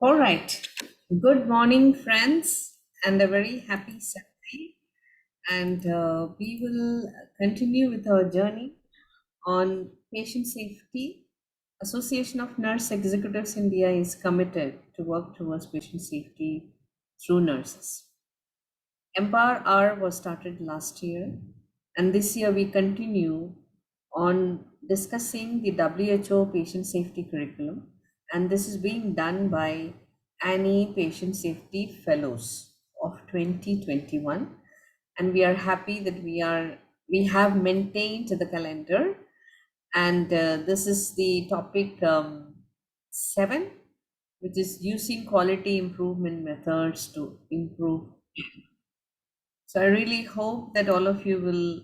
All right. Good morning, friends, and a very happy Saturday. And we will continue with our journey on patient safety. Association of Nurse Executives India is committed to work towards patient safety through nurses. Empower R was started last year, and this year we continue on discussing the WHO patient safety curriculum, and this is being done by Annie Patient Safety Fellows of 2021, and we are happy that we have maintained the calendar, and this is the topic 7, which is using quality improvement methods to improve. So I really hope that all of you will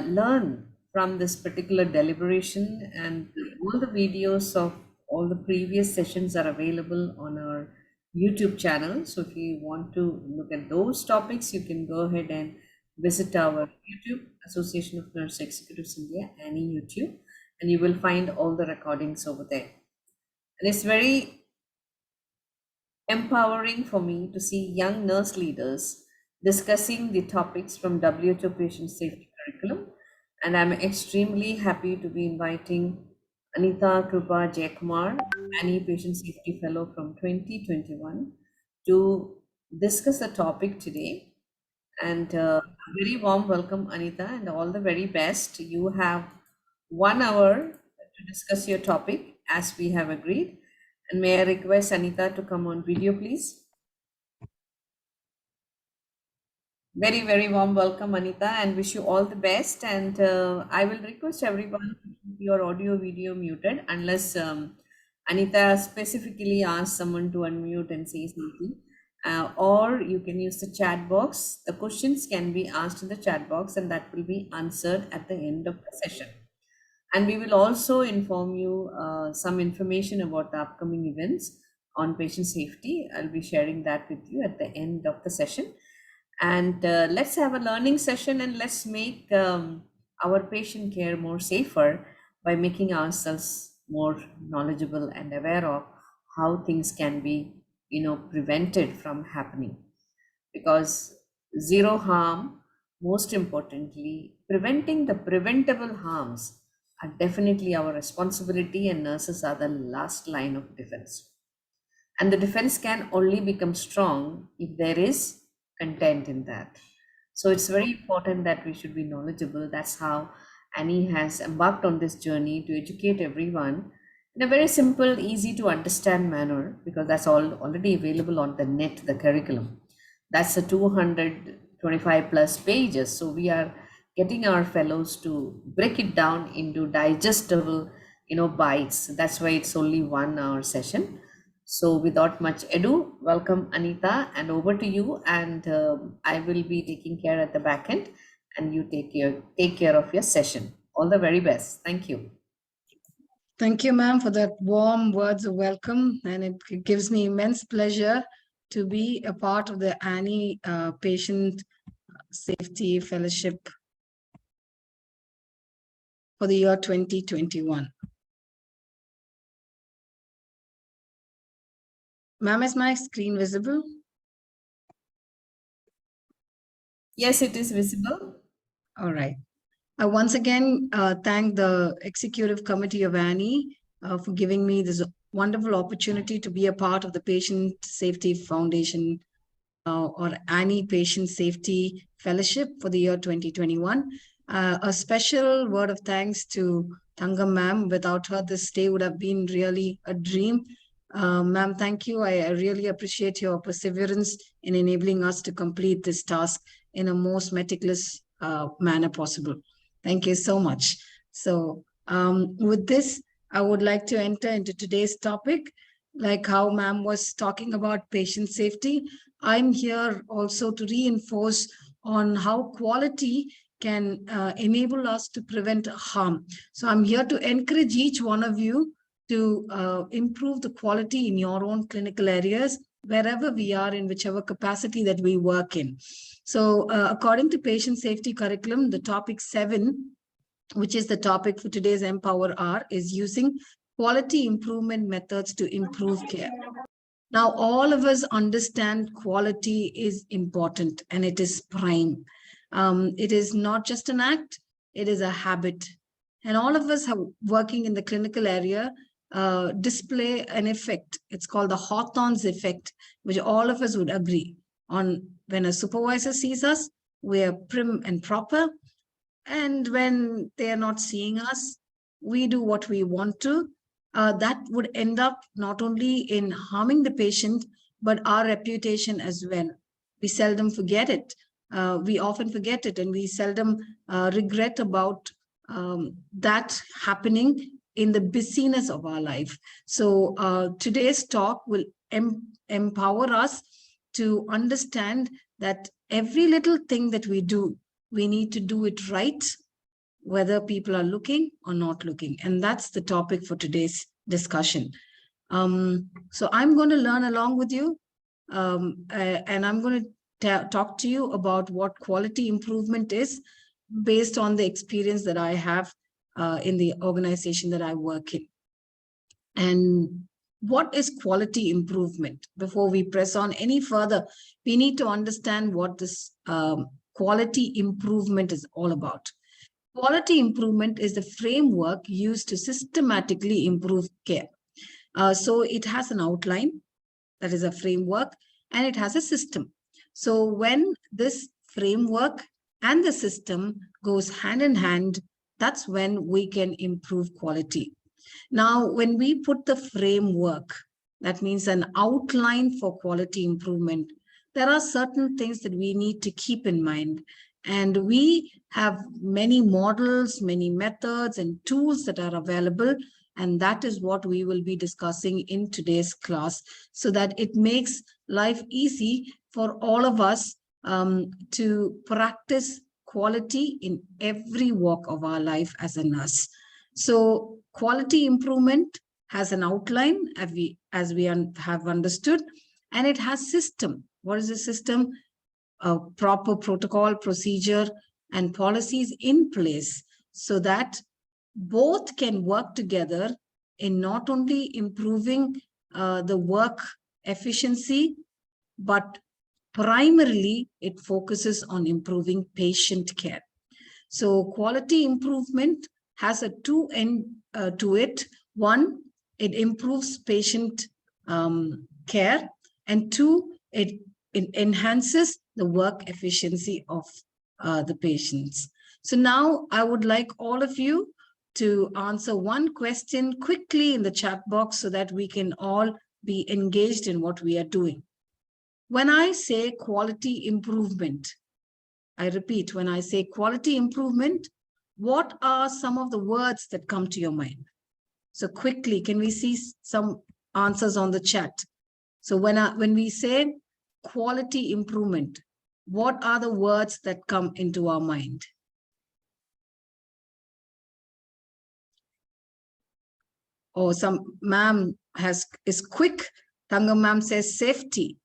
learn from this particular deliberation, and all the videos of all the previous sessions are available on our YouTube channel. So if you want to look at those topics, you can go ahead and visit our YouTube, Association of Nurse Executives India, any YouTube, and you will find all the recordings over there. And it's very empowering for me to see young nurse leaders discussing the topics from WHO Patient Safety Curriculum. And I'm extremely happy to be inviting Anita Jeyakumar, Annie Patient Safety Fellow from 2021, to discuss the topic today. And a very warm welcome, Anita, and all the very best. You have 1 hour to discuss your topic as we have agreed. And may I request Anita to come on video, please? Very, very warm welcome, Anita, and wish you all the best. And I will request everyone to keep your audio video muted unless Anita specifically asks someone to unmute and say something. Or you can use the chat box. The questions can be asked in the chat box, and that will be answered at the end of the session. And we will also inform you some information about the upcoming events on patient safety. I'll be sharing that with you at the end of the session. And let's have a learning session, and let's make our patient care more safer by making ourselves more knowledgeable and aware of how things can be, prevented from happening. Because zero harm, most importantly, preventing the preventable harms are definitely our responsibility, and nurses are the last line of defense. And the defense can only become strong if there is content in that. So it's very important that we should be knowledgeable. That's how Annie has embarked on this journey to educate everyone in a very simple, easy to understand manner, because that's all already available on the net, the curriculum. That's a 225 plus pages. So we are getting our fellows to break it down into digestible, bites. That's why it's only 1 hour session. So without much ado, welcome Anita, and over to you. And I will be taking care at the back end, and you take care of your session. All the very best. Thank you. Thank you, ma'am, for that warm words of welcome. And it gives me immense pleasure to be a part of the Annie Patient Safety Fellowship for the year 2021. Ma'am, is my screen visible? Yes, it is visible. All right. I once again thank the Executive Committee of Annie for giving me this wonderful opportunity to be a part of the Patient Safety Foundation or Annie Patient Safety Fellowship for the year 2021. A special word of thanks to Thangam ma'am. Without her, this day would have been really a dream. Ma'am, thank you. I really appreciate your perseverance in enabling us to complete this task in a most meticulous manner possible. Thank you so much. So with this, I would like to enter into today's topic. Like how ma'am was talking about patient safety, I'm here also to reinforce on how quality can enable us to prevent harm. So I'm here to encourage each one of you to improve the quality in your own clinical areas, wherever we are, in whichever capacity that we work in. So according to patient safety curriculum, the topic 7, which is the topic for today's Empower R, is using quality improvement methods to improve care. Now, all of us understand quality is important and it is prime. It is not just an act, it is a habit. And all of us working in the clinical area display an effect. It's called the Hawthorns Effect, which all of us would agree on. When a supervisor sees us, we are prim and proper. And when they are not seeing us, we do what we want to. That would end up not only in harming the patient, but our reputation as well. We seldom forget it. We often forget it, and we seldom regret about that happening in the busyness of our life. So today's talk will empower us to understand that every little thing that we do, we need to do it right, whether people are looking or not looking. And that's the topic for today's discussion. So I'm going to learn along with you, and I'm going to talk to you about what quality improvement is based on the experience that I have in the organization that I work in. And what is quality improvement? Before we press on any further, we need to understand what this quality improvement is all about. Quality improvement is the framework used to systematically improve care. So it has an outline, that is a framework, and it has a system. So when this framework and the system goes hand in hand, that's when we can improve quality. Now, when we put the framework, that means an outline for quality improvement, there are certain things that we need to keep in mind. And we have many models, many methods and tools that are available. And that is what we will be discussing in today's class, so that it makes life easy for all of us to practice quality in every walk of our life as a nurse. So quality improvement has an outline, as we have understood, and it has system. What is the system? A proper protocol, procedure, and policies in place so that both can work together in not only improving the work efficiency, but primarily it focuses on improving patient care. So quality improvement has a two end to it. One, it improves patient care, and two, it enhances the work efficiency of the patients. So now I would like all of you to answer one question quickly in the chat box so that we can all be engaged in what we are doing. When I say quality improvement, I repeat, when I say quality improvement, what are some of the words that come to your mind? So quickly, can we see some answers on the chat? So when we say quality improvement, what are the words that come into our mind? Oh, some ma'am is quick. Tangam ma'am says safety.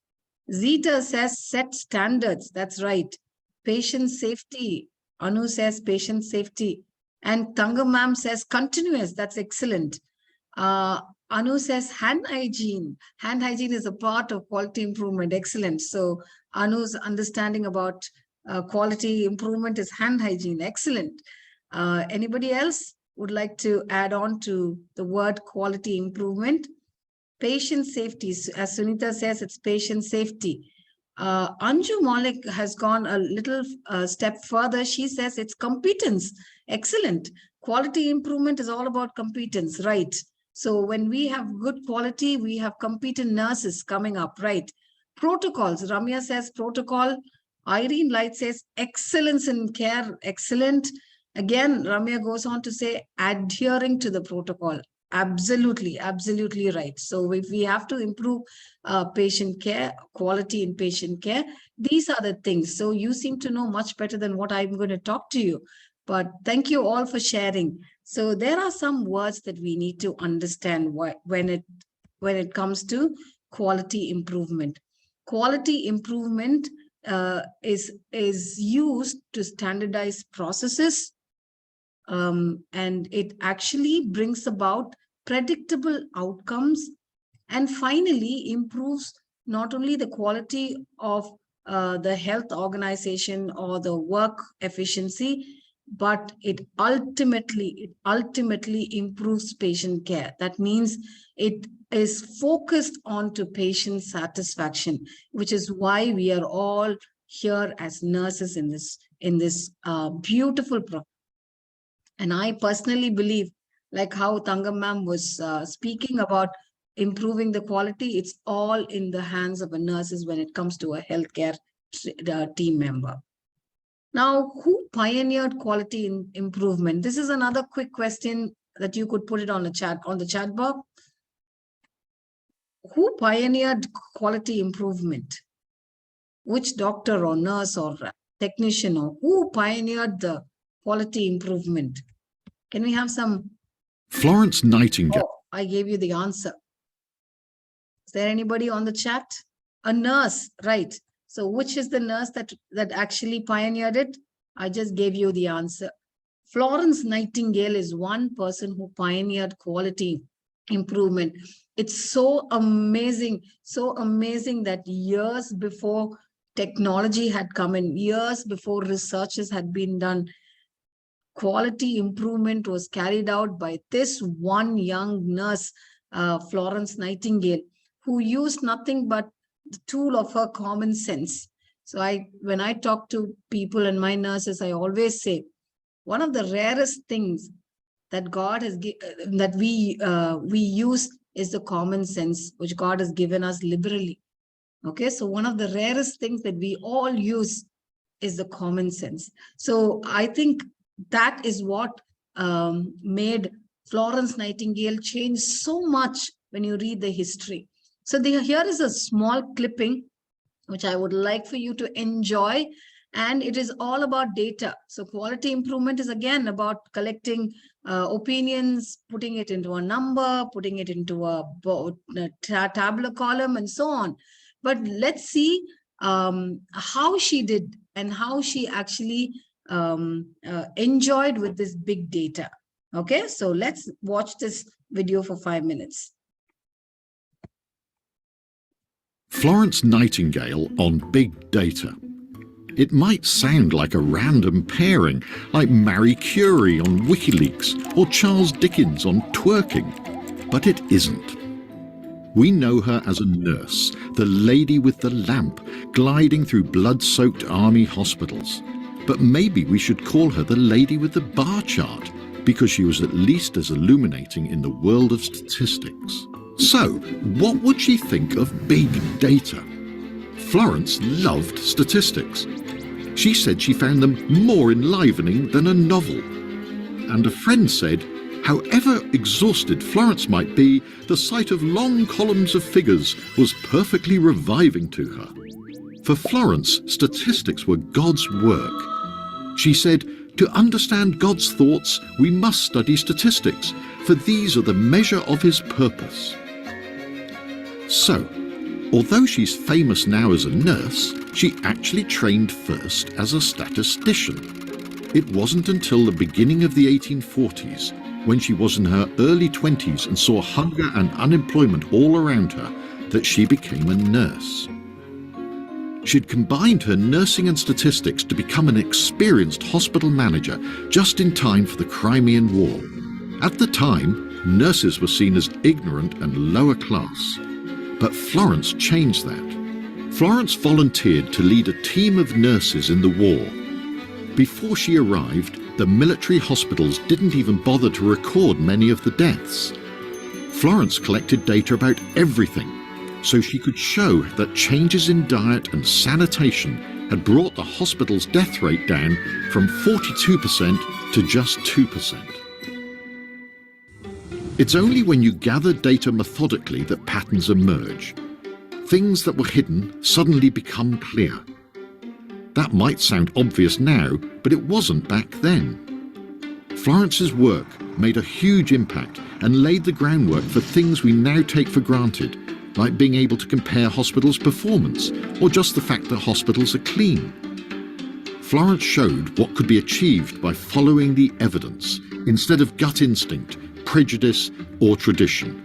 Zita says set standards. That's right. Patient safety. Anu says patient safety. And Tangam ma'am says continuous. That's excellent. Anu says hand hygiene. Hand hygiene is a part of quality improvement. Excellent. So Anu's understanding about quality improvement is hand hygiene. Excellent. Anybody else would like to add on to the word quality improvement? Patient safety, as Sunita says, it's patient safety. Anju Malik has gone a little step further. She says it's competence. Excellent. Quality improvement is all about competence, right? So when we have good quality, we have competent nurses coming up, right? Protocols. Ramya says protocol. Irene Light says excellence in care. Excellent. Again, Ramya goes on to say adhering to the protocol. Absolutely, absolutely right. So if we have to improve patient care, quality in patient care, these are the things. So you seem to know much better than what I'm going to talk to you. But thank you all for sharing. So there are some words that we need to understand when it comes to quality improvement. Quality improvement is used to standardize processes, and it actually brings about predictable outcomes and finally improves not only the quality of the health organization or the work efficiency, but it ultimately improves patient care. That means it is focused on to patient satisfaction, which is why we are all here as nurses in this beautiful profession. And I personally believe, like how Tangam ma'am was speaking about improving the quality, it's all in the hands of a nurses when it comes to a healthcare team member. Now, who pioneered quality improvement? This is another quick question that you could put it on the chat box. Who pioneered quality improvement? Which doctor or nurse or technician, or who pioneered the quality improvement? Can we have some? Florence Nightingale. Oh, I gave you the answer. Is there anybody on the chat? A nurse, right? So which is the nurse that actually pioneered it? I just gave you the answer. Florence Nightingale is one person who pioneered quality improvement. It's so amazing that years before technology had come in, years before researches had been done, quality improvement was carried out by this one young nurse, Florence Nightingale, who used nothing but the tool of her common sense. So when I talk to people and my nurses, I always say, one of the rarest things that God has that we use is the common sense, which God has given us liberally. Okay, so one of the rarest things that we all use is the common sense. So I think that is what made Florence Nightingale change so much when you read the history. So here is a small clipping, which I would like for you to enjoy. And it is all about data. So quality improvement is again about collecting opinions, putting it into a number, putting it into a tabular column, and so on. But let's see how she did and how she actually enjoyed with this big data. Okay, so let's watch this video for 5 minutes. Florence Nightingale on big data. It might sound like a random pairing, like Marie Curie on WikiLeaks or Charles Dickens on twerking, but it isn't. We know her as a nurse, the lady with the lamp, gliding through blood-soaked army hospitals. But maybe we should call her the lady with the bar chart, because she was at least as illuminating in the world of statistics. So, what would she think of big data? Florence loved statistics. She said she found them more enlivening than a novel. And a friend said, however exhausted Florence might be, the sight of long columns of figures was perfectly reviving to her. For Florence, statistics were God's work. She said, to understand God's thoughts, we must study statistics, for these are the measure of his purpose. So, although she's famous now as a nurse, she actually trained first as a statistician. It wasn't until the beginning of the 1840s, when she was in her early 20s and saw hunger and unemployment all around her, that she became a nurse. She'd combined her nursing and statistics to become an experienced hospital manager just in time for the Crimean War. At the time, nurses were seen as ignorant and lower class. But Florence changed that. Florence volunteered to lead a team of nurses in the war. Before she arrived, the military hospitals didn't even bother to record many of the deaths. Florence collected data about everything, so she could show that changes in diet and sanitation had brought the hospital's death rate down from 42% to just 2%. It's only when you gather data methodically that patterns emerge. Things that were hidden suddenly become clear. That might sound obvious now, but it wasn't back then. Florence's work made a huge impact and laid the groundwork for things we now take for granted, like being able to compare hospitals' performance, or just the fact that hospitals are clean. Florence showed what could be achieved by following the evidence, instead of gut instinct, prejudice, or tradition.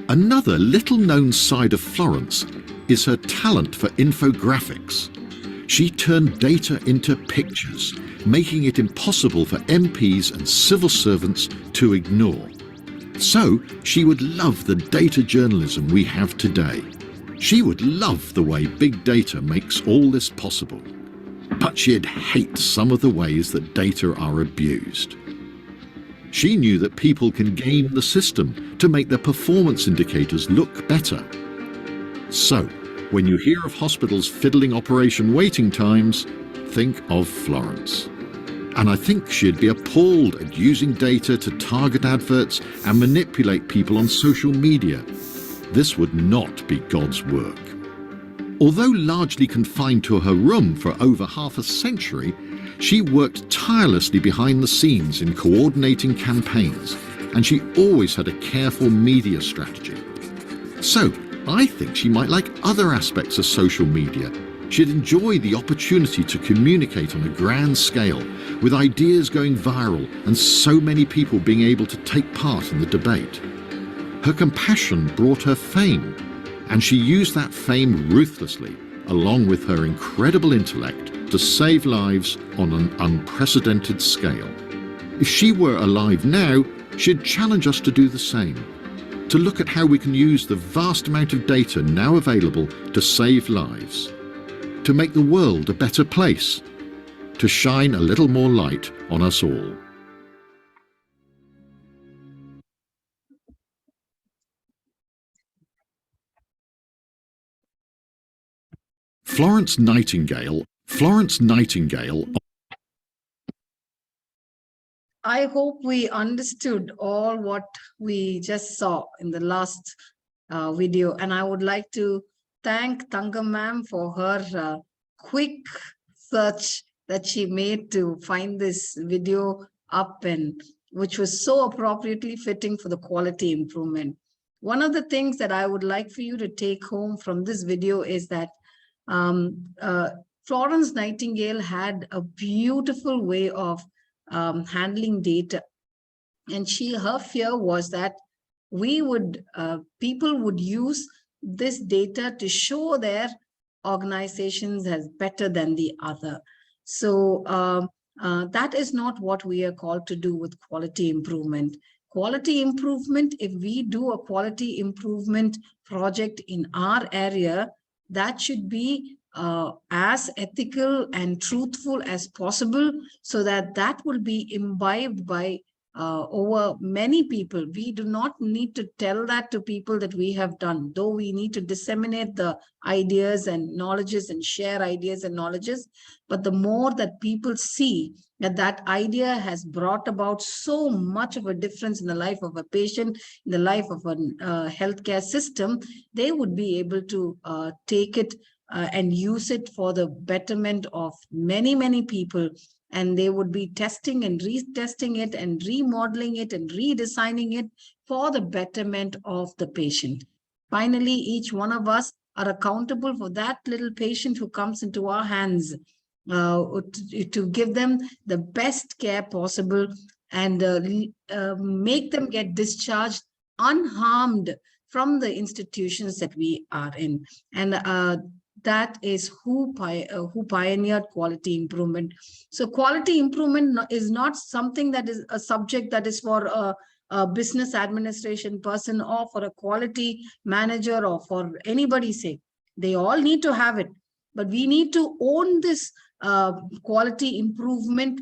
Another little-known side of Florence is her talent for infographics. She turned data into pictures, making it impossible for MPs and civil servants to ignore. So she would love the data journalism we have today. She would love the way big data makes all this possible. But she'd hate some of the ways that data are abused. She knew that people can game the system to make their performance indicators look better. So, when you hear of hospitals fiddling operation waiting times, think of Florence. And I think she'd be appalled at using data to target adverts and manipulate people on social media. This would not be God's work. Although largely confined to her room for over half a century, she worked tirelessly behind the scenes in coordinating campaigns, and she always had a careful media strategy. So, I think she might like other aspects of social media. She'd enjoy the opportunity to communicate on a grand scale, with ideas going viral and so many people being able to take part in the debate. Her compassion brought her fame, and she used that fame ruthlessly, along with her incredible intellect, to save lives on an unprecedented scale. If she were alive now, she'd challenge us to do the same, to look at how we can use the vast amount of data now available to save lives, to make the world a better place, to shine a little more light on us all. Florence Nightingale. I hope we understood all what we just saw in the last video. And I would like to thank Tanga ma'am for her quick search that she made to find this video up, and which was so appropriately fitting for the quality improvement. One of the things that I would like for you to take home from this video is that Florence Nightingale had a beautiful way of handling data, and her fear was that people would use this data to show their organizations as better than the other. So that is not what we are called to do with quality improvement. Quality improvement, if we do a quality improvement project in our area, that should be as ethical and truthful as possible, so that will be imbibed by over many people. We do not need to tell that to people that we have done, though we need to disseminate the ideas and knowledges and share ideas and knowledges. But the more that people see that idea has brought about so much of a difference in the life of a patient, in the life of a healthcare system, they would be able to take it and use it for the betterment of many, many people. And they would be testing and retesting it and remodeling it and redesigning it for the betterment of the patient. Finally, each one of us are accountable for that little patient who comes into our hands, to give them the best care possible and make them get discharged unharmed from the institutions that we are in. And that is who pioneered quality improvement. So quality improvement is not something that is a subject that is for a business administration person or for a quality manager or for anybody's sake. They all need to have it, but we need to own this quality improvement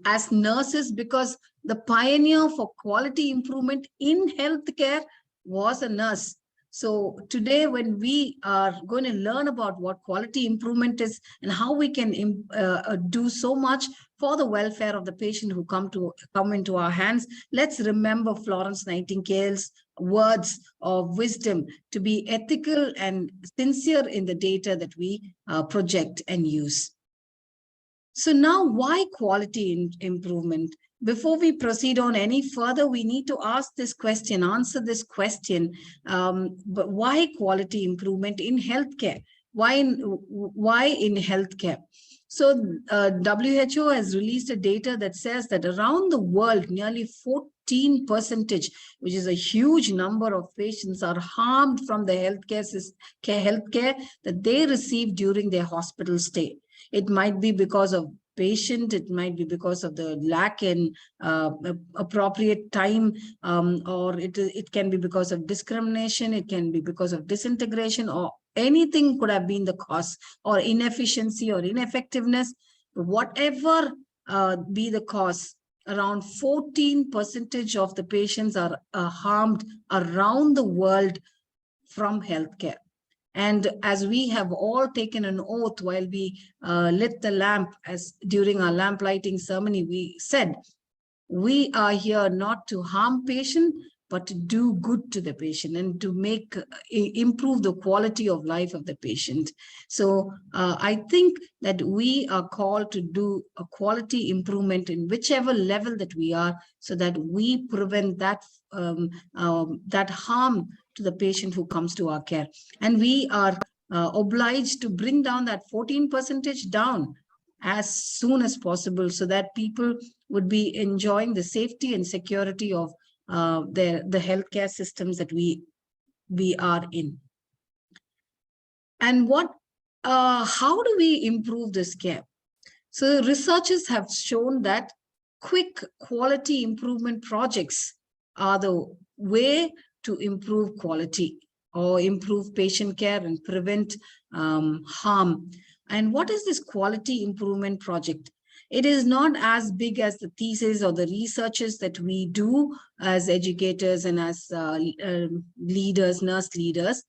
as nurses, because the pioneer for quality improvement in healthcare was a nurse. So today, when we are going to learn about what quality improvement is and how we can do so much for the welfare of the patient who come into our hands, let's remember Florence Nightingale's words of wisdom to be ethical and sincere in the data that we project and use. So now, why quality improvement? Before we proceed on any further, we need to ask this question, answer this question, but why quality improvement in healthcare? Why in healthcare? So WHO has released a data that says that around the world, nearly 14%, which is a huge number of patients, are harmed from the healthcare that they receive during their hospital stay. It might be because of patient, it might be because of the lack in appropriate time, or it can be because of discrimination, it can be because of disintegration, or anything could have been the cause, or inefficiency or ineffectiveness. Whatever be the cause, around 14% of the patients are harmed around the world from healthcare. And as we have all taken an oath while we lit the lamp, as during our lamp lighting ceremony, we said, we are here not to harm patient, but to do good to the patient and to make improve the quality of life of the patient. So I think that we are called to do a quality improvement in whichever level that we are, so that we prevent that that harm to the patient who comes to our care. And we are obliged to bring down that 14% down as soon as possible, so that people would be enjoying the safety and security of the healthcare systems that we are in. And how do we improve this care? So researchers have shown that quick quality improvement projects are the way to improve quality or improve patient care and prevent harm. And what is this quality improvement project? It is not as big as the thesis or the researches that we do as educators and as leaders, nurse leaders.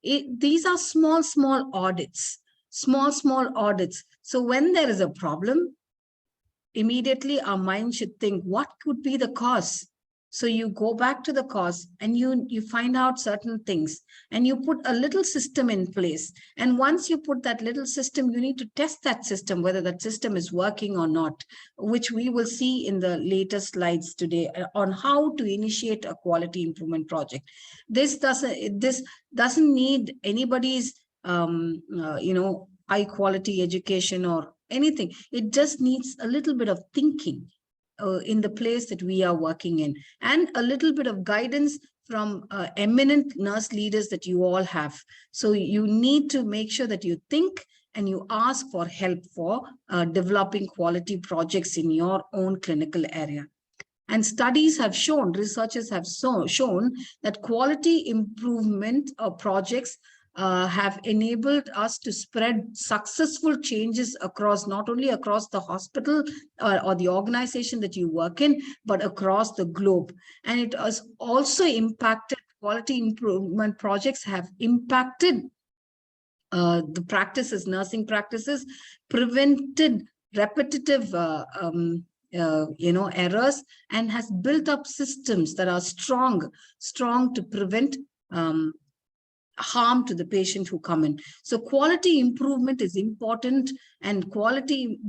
These are small audits, small audits. So when there is a problem, immediately our mind should think, what could be the cause? So you go back to the cause and you find out certain things and you put a little system in place. And once you put that little system, you need to test that system, whether that system is working or not, which we will see in the later slides today on how to initiate a quality improvement project. This doesn't need anybody's high quality education or anything. It just needs a little bit of thinking in the place that we are working in, and a little bit of guidance from eminent nurse leaders that you all have. So you need to make sure that you think and you ask for help for developing quality projects in your own clinical area. And studies have shown, researchers have shown that quality improvement projects have enabled us to spread successful changes across, not only across the hospital or the organization that you work in, but across the globe. And it has also impacted, quality improvement projects have impacted the practices, nursing practices, prevented repetitive errors, and has built up systems that are strong to prevent harm to the patient who come in. So quality improvement is important, and quality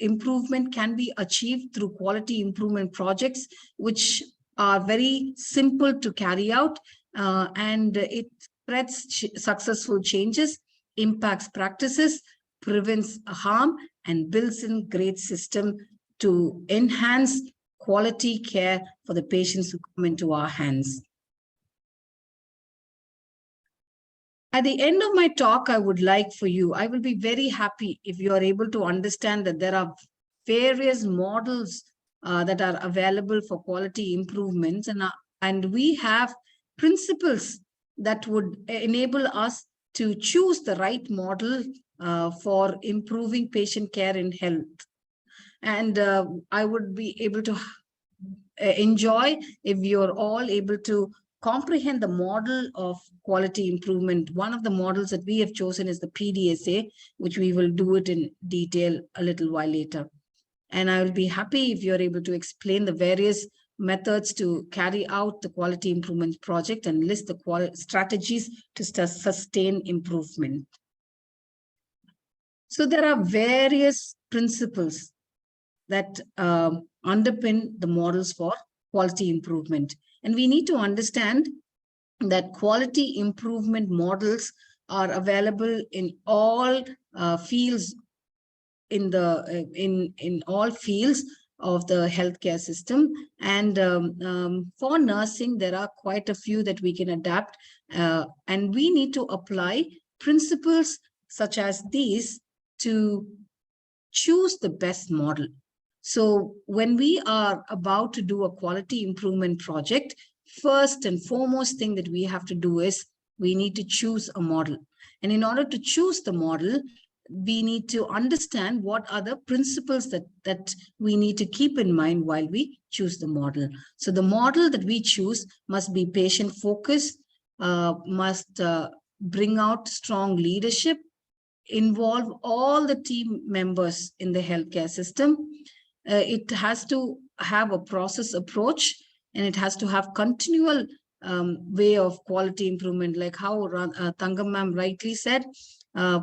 improvement can be achieved through quality improvement projects, which are very simple to carry out, and it spreads successful changes, impacts practices, prevents harm, and builds in great system to enhance quality care for the patients who come into our hands. At the end of my talk, I would like for you, I will be very happy if you are able to understand that there are various models that are available for quality improvements, and we have principles that would enable us to choose the right model for improving patient care in health. And I would be able to enjoy if you're all able to comprehend the model of quality improvement. One of the models that we have chosen is the Pdsa, which we will do it in detail a little while later. And I will be happy if you're able to explain the various methods to carry out the quality improvement project and list the strategies to sustain improvement. So there are various principles that underpin the models for quality improvement. And we need to understand that quality improvement models are available in all fields in all fields of the healthcare system. And for nursing, there are quite a few that we can adapt, and we need to apply principles such as these to choose the best model. So when we are about to do a quality improvement project, first and foremost thing that we have to do is we need to choose a model. And in order to choose the model, we need to understand what are the principles that we need to keep in mind while we choose the model. So the model that we choose must be patient focused, must bring out strong leadership, involve all the team members in the healthcare system. It has to have a process approach, and it has to have continual way of quality improvement. Like how Thangam ma'am rightly said,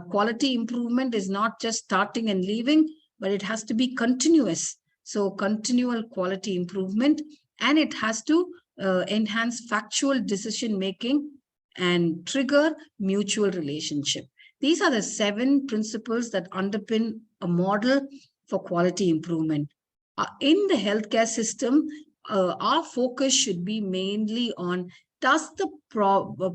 quality improvement is not just starting and leaving, but it has to be continuous. So continual quality improvement, and it has to enhance factual decision making and trigger mutual relationship. These are the 7 principles that underpin a model for quality improvement. In the healthcare system, our focus should be mainly on, does the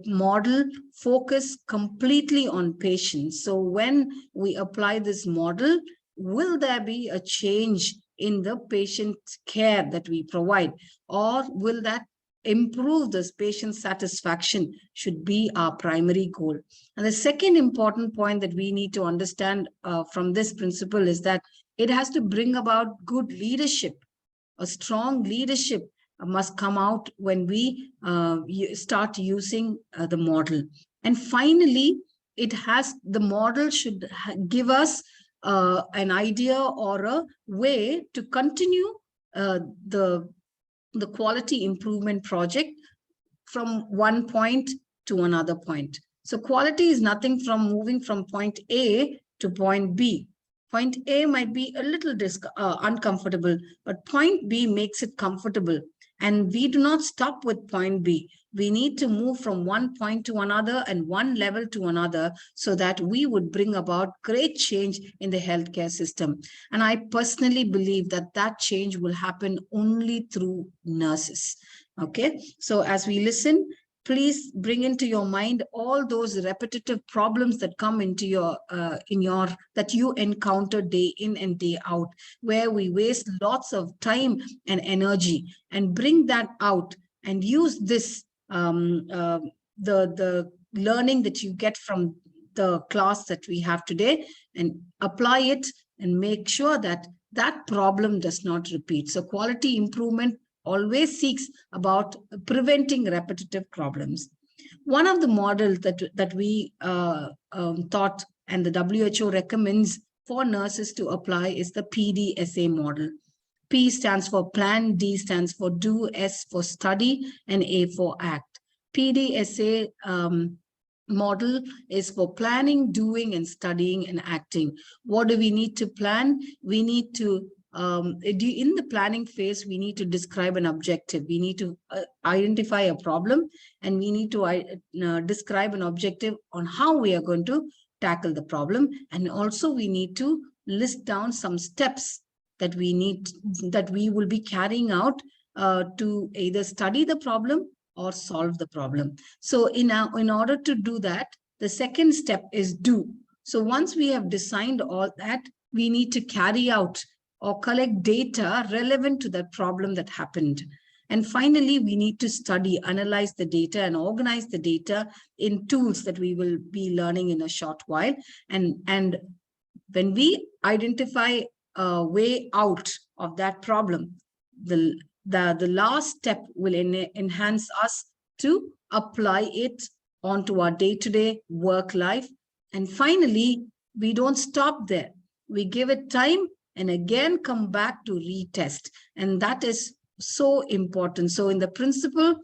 model focus completely on patients? So when we apply this model, will there be a change in the patient care that we provide, or will that improve this patient satisfaction? Should be our primary goal. And the second important point that we need to understand from this principle is that it has to bring about good leadership. A strong leadership must come out when we start using the model. And finally, the model should give us an idea or a way to continue the quality improvement project from one point to another point. So quality is nothing from moving from point A to point B. Point A might be a little uncomfortable, but point B makes it comfortable. And we do not stop with point B. We need to move from one point to another and one level to another, so that we would bring about great change in the healthcare system. And I personally believe that that change will happen only through nurses. Okay, so as we listen, please bring into your mind all those repetitive problems that come into that you encounter day in and day out, where we waste lots of time and energy, and bring that out and use this the learning that you get from the class that we have today, and apply it and make sure that that problem does not repeat. So quality improvement always seeks about preventing repetitive problems. One of the models that we thought and the WHO recommends for nurses to apply is the Pdsa model. P stands for plan, D stands for do, S for study, and A for act. Pdsa model is for planning, doing, and studying and acting. What do we need to plan? We need to in the planning phase, we need to describe an objective. We need to identify a problem, and we need to describe an objective on how we are going to tackle the problem. And also we need to list down some steps that we will be carrying out to either study the problem or solve the problem. So in order to do that, the second step is do. So once we have designed all that, we need to carry out or collect data relevant to that problem that happened. And finally, we need to study, analyze the data, and organize the data in tools that we will be learning in a short while. And when we identify a way out of that problem, the last step will enhance us to apply it onto our day-to-day work life. And finally, we don't stop there. We give it time and again come back to retest. And that is so important. So in the principle,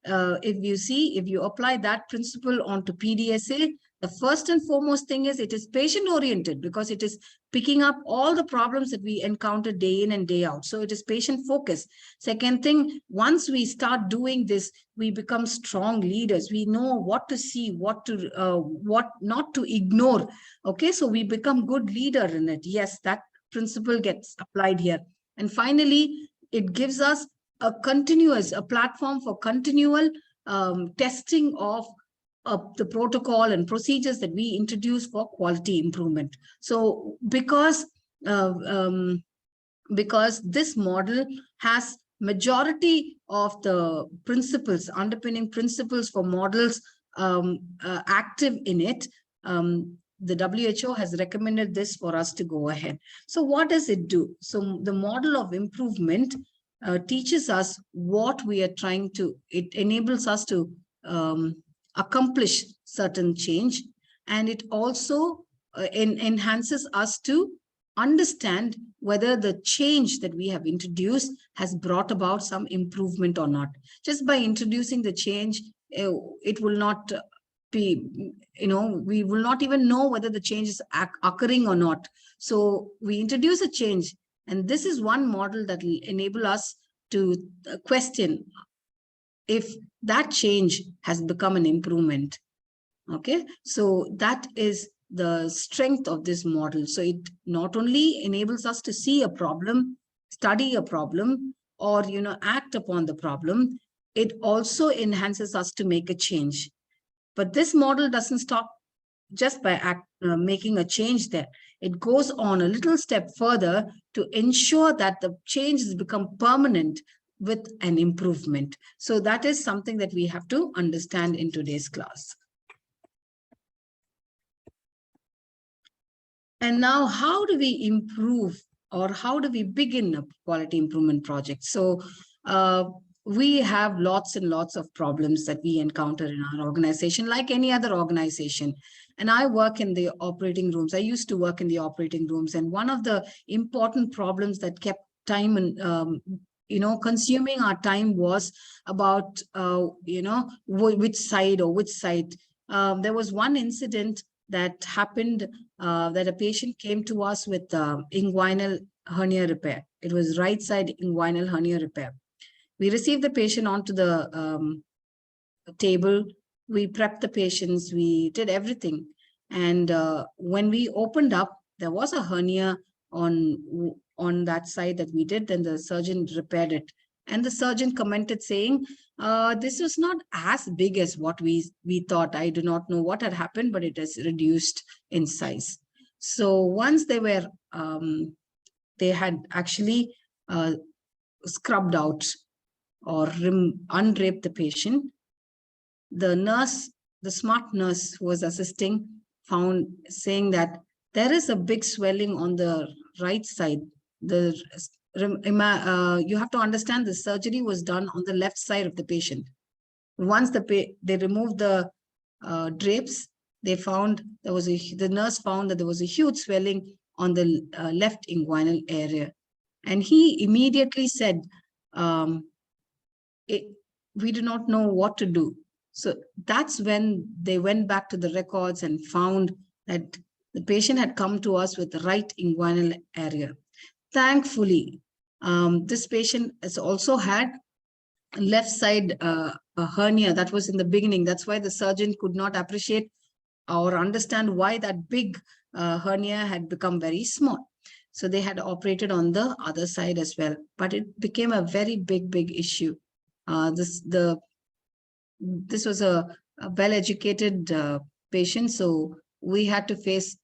if you apply that principle onto Pdsa, The first and foremost thing is it is patient oriented, because it is picking up all the problems that we encounter day in and day out. So it is patient focused. Second thing, once we start doing this, we become strong leaders. We know what to see, what not to ignore. Okay, so we become good leader in it. Yes, that principle gets applied here. And finally, it gives us a platform for continual testing of the protocol and procedures that we introduce for quality improvement. So because this model has majority of the principles, underpinning principles for models active in it, the WHO has recommended this for us to go ahead. So what does it do? So the model of improvement teaches us what we are trying to, it enables us to accomplish certain change, and it also enhances us to understand whether the change that we have introduced has brought about some improvement or not. Just by introducing the change, it will not be, we will not even know whether the change is occurring or not. So we introduce a change, and this is one model that will enable us to question if that change has become an improvement. Okay, so that is the strength of this model. So it not only enables us to see a problem, study a problem, or act upon the problem, it also enhances us to make a change. But this model doesn't stop just by making a change there. It goes on a little step further to ensure that the change has become permanent with an improvement. So that is something that we have to understand in today's class. And now, how do we improve, or how do we begin a quality improvement project? So we have lots and lots of problems that we encounter in our organization, like any other organization. And I work in the operating rooms. I used to work in the operating rooms. And one of the important problems that kept time and consuming our time was about, which side or which side. There was one incident that happened, that a patient came to us with inguinal hernia repair. It was right side inguinal hernia repair. We received the patient onto the table. We prepped the patients. We did everything. And when we opened up, there was a hernia on that side that we did. Then the surgeon repaired it. And the surgeon commented saying, this was not as big as what we thought. I do not know what had happened, but it has reduced in size. So once they were, they had actually scrubbed out or undraped the patient, the nurse, the smart nurse who was assisting, found saying that there is a big swelling on the right side. You have to understand the surgery was done on the left side of the patient. Once they removed the drapes, they found the nurse found that there was a huge swelling on the left inguinal area. And he immediately said, we do not know what to do. So that's when they went back to the records and found that the patient had come to us with the right inguinal area. Thankfully, this patient has also had left side a hernia. That was in the beginning. That's why the surgeon could not appreciate or understand why that big hernia had become very small. So they had operated on the other side as well. But it became a very big issue. This was a well-educated patient, so we had to face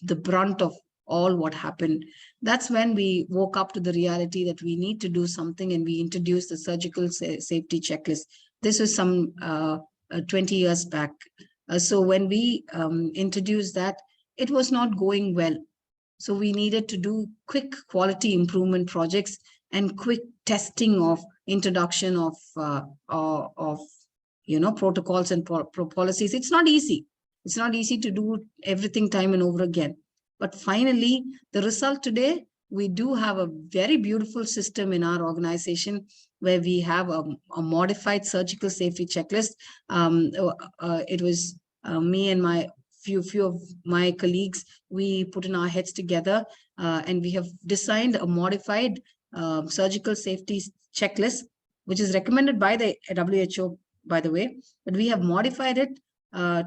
the brunt of all what happened. That's when we woke up to the reality that we need to do something, and we introduced the surgical safety checklist. This was some 20 years back. So when we introduced that, it was not going well. So we needed to do quick quality improvement projects and quick testing of introduction of protocols and policies. It's not easy. It's not easy to do everything time and over again. But finally, the result today, we do have a very beautiful system in our organization where we have a modified surgical safety checklist. It was me and my few of my colleagues, we put in our heads together, and we have designed a modified surgical safety checklist, which is recommended by the WHO, by the way, but we have modified it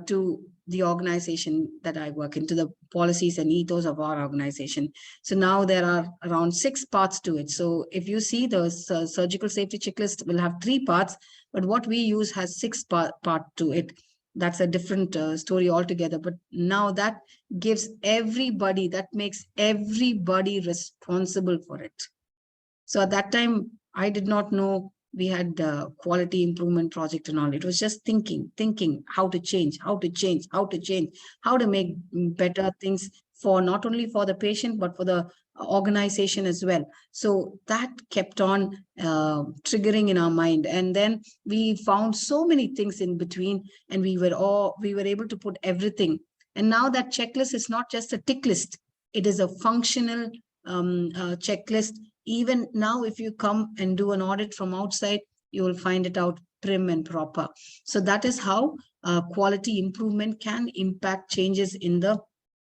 to the organization that I work in, to the policies and ethos of our organization. So now there are around 6 parts to it. So if you see the surgical safety checklist will have 3 parts, but what we use has 6 part to it. That's a different story altogether. But now that gives everybody, that makes everybody responsible for it. So at that time, I did not know we had the quality improvement project and all. It was just thinking how to change, how to make better things for not only for the patient, but for the organization as well. So that kept on triggering in our mind. And then we found so many things in between, and we were able to put everything. And now that checklist is not just a tick list. It is a functional checklist. Even now, if you come and do an audit from outside, you will find it out prim and proper. So that is how quality improvement can impact changes in the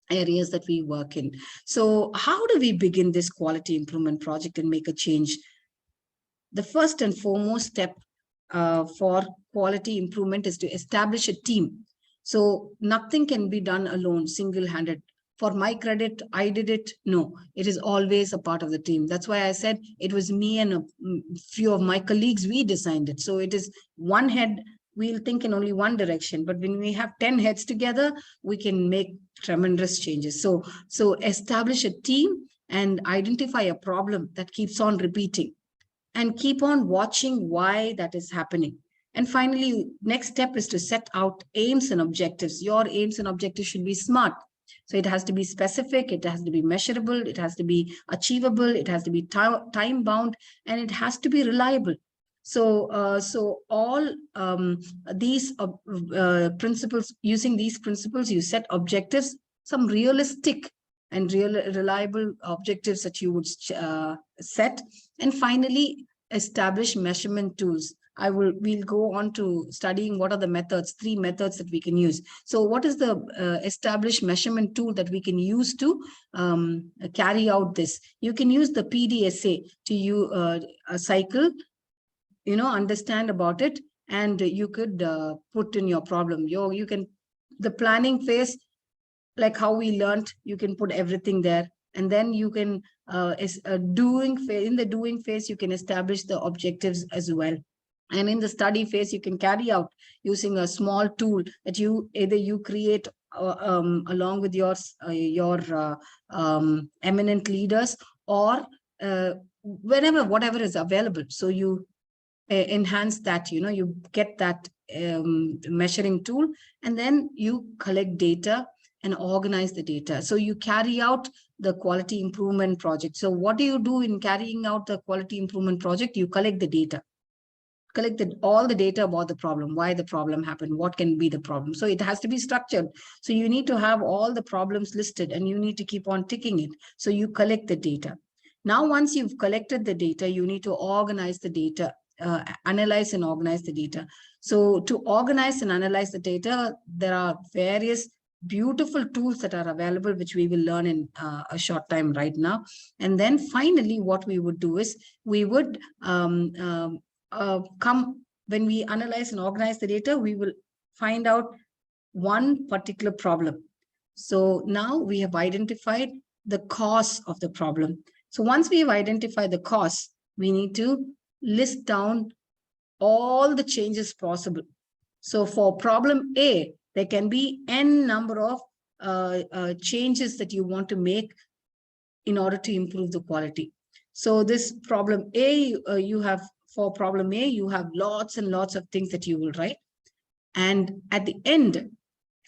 areas that we work in. So how do we begin this quality improvement project and make a change? The first and foremost step for quality improvement is to establish a team. So nothing can be done alone, single-handed. For my credit, I did it. No, it is always a part of the team. That's why I said it was me and a few of my colleagues, we designed it. So it is one head, we'll think in only one direction. But when we have 10 heads together, we can make tremendous changes. So establish a team and identify a problem that keeps on repeating, and keep on watching why that is happening. And finally, next step is to set out aims and objectives. Your aims and objectives should be SMART. So it has to be specific, it has to be measurable, it has to be achievable, it has to be time bound, and it has to be reliable. So all these principles, using these principles, you set objectives, some realistic and reliable objectives that you would set. And finally, establish measurement tools. We'll go on to studying what are the methods, 3 methods that we can use. So what is the established measurement tool that we can use to carry out this? You can use the Pdsa to a cycle, understand about it, and you could put in your problem. You can, the planning phase, like how we learned, you can put everything there. And then you can, in the doing phase, you can establish the objectives as well. And in the study phase, you can carry out using a small tool that you create along with your eminent leaders, or whatever is available. So you enhance that, you get that measuring tool, and then you collect data and organize the data. So you carry out the quality improvement project. So what do you do in carrying out the quality improvement project? You collect the data. Collected all the data about the problem, why the problem happened, what can be the problem. So it has to be structured. So you need to have all the problems listed, and you need to keep on ticking it. So you collect the data. Now, once you've collected the data, you need to organize the data, analyze and organize the data. So to organize and analyze the data, there are various beautiful tools that are available, which we will learn in a short time right now. And then finally, what we would do is we would when we analyze and organize the data, we will find out one particular problem. So now we have identified the cause of the problem. So once we have identified the cause, we need to list down all the changes possible. So for problem A, there can be n number of changes that you want to make in order to improve the quality. So this problem A, for problem A, you have lots and lots of things that you will write. And at the end,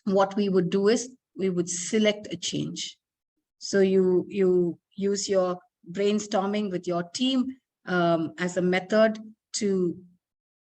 what we would do is we would select a change. So you use your brainstorming with your team as a method to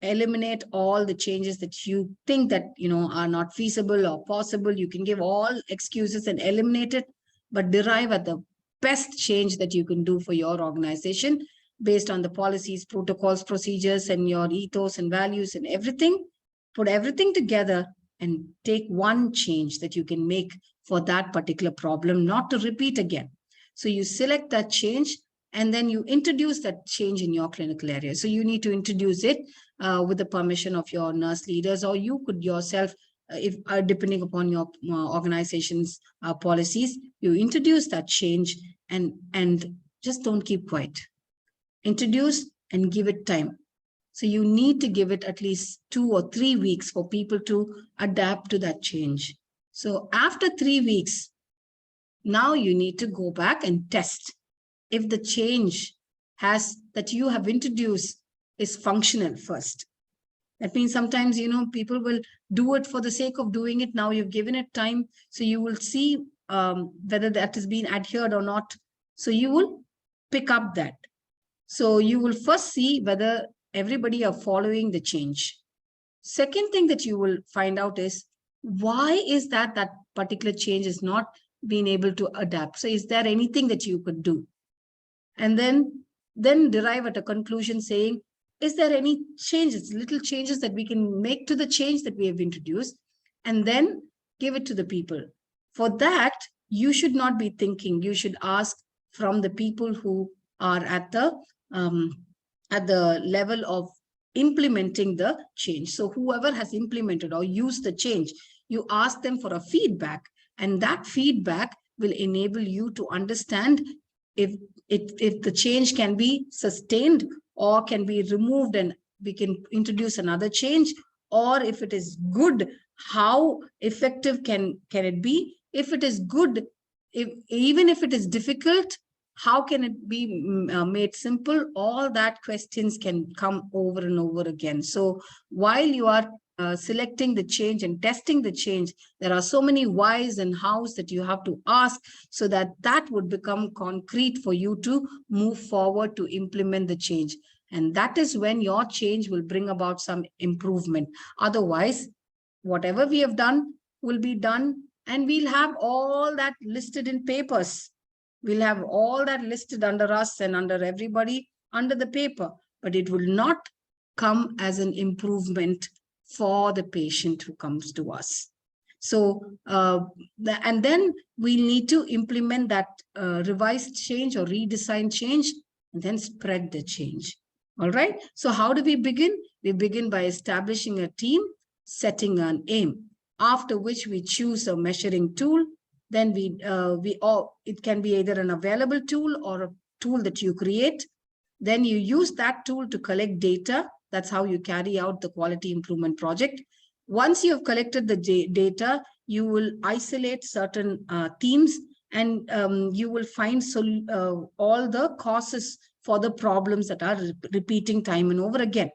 eliminate all the changes that you think that are not feasible or possible. You can give all excuses and eliminate it, but derive at the best change that you can do for your organization based on the policies, protocols, procedures, and your ethos and values and everything. Put everything together and take one change that you can make for that particular problem, not to repeat again. So you select that change and then you introduce that change in your clinical area. So you need to introduce it with the permission of your nurse leaders, or you could yourself, if depending upon your organization's policies, you introduce that change and just don't keep quiet. Introduce and give it time. So you need to give it at least 2 or 3 weeks for people to adapt to that change. So after 3 weeks, now you need to go back and test if the change that you have introduced is functional first. That means sometimes, people will do it for the sake of doing it. Now you've given it time. So you will see whether that has been adhered or not. So you will pick up that. So you will first see whether everybody are following the change. Second thing that you will find out is, why is that particular change is not being able to adapt? So is there anything that you could do? And then derive at a conclusion saying, is there any changes, little changes that we can make to the change that we have introduced, and then give it to the people. For that, you should not be thinking. You should ask from the people who are at the level of implementing the change. So whoever has implemented or used the change, you ask them for a feedback, and that feedback will enable you to understand if the change can be sustained or can be removed and we can introduce another change, or if it is good, how effective can it be? If it is good, even if it is difficult, how can it be made simple? All that questions can come over and over again. So while you are selecting the change and testing the change, there are so many whys and hows that you have to ask, so that would become concrete for you to move forward to implement the change. And that is when your change will bring about some improvement. Otherwise, whatever we have done will be done, and we'll have all that listed in papers. We'll have all that listed under us and under everybody under the paper, but it will not come as an improvement for the patient who comes to us. So, and then we need to implement that revised change or redesigned change, and then spread the change. All right. So how do we begin? We begin by establishing a team, setting an aim, after which we choose a measuring tool. Then it can be either an available tool or a tool that you create. Then you use that tool to collect data. That's how you carry out the quality improvement project. Once you have collected the data, you will isolate certain themes, and you will find all the causes for the problems that are repeating time and over again.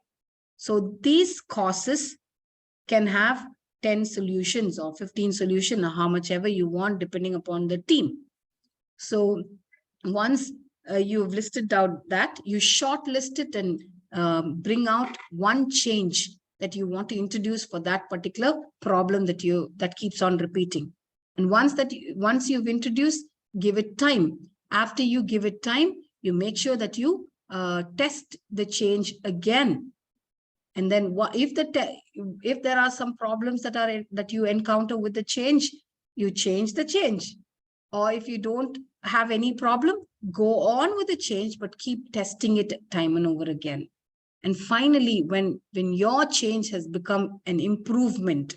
So these causes can have 10 solutions or 15 solutions, or how much ever you want, depending upon the team. So once you've listed out that, you shortlist it and bring out one change that you want to introduce for that particular problem that keeps on repeating. And once you've introduced, give it time. After you give it time, you make sure that you test the change again. And then if there are some problems that you encounter with the change, you change the change. Or if you don't have any problem, go on with the change, but keep testing it time and over again. And finally, when your change has become an improvement,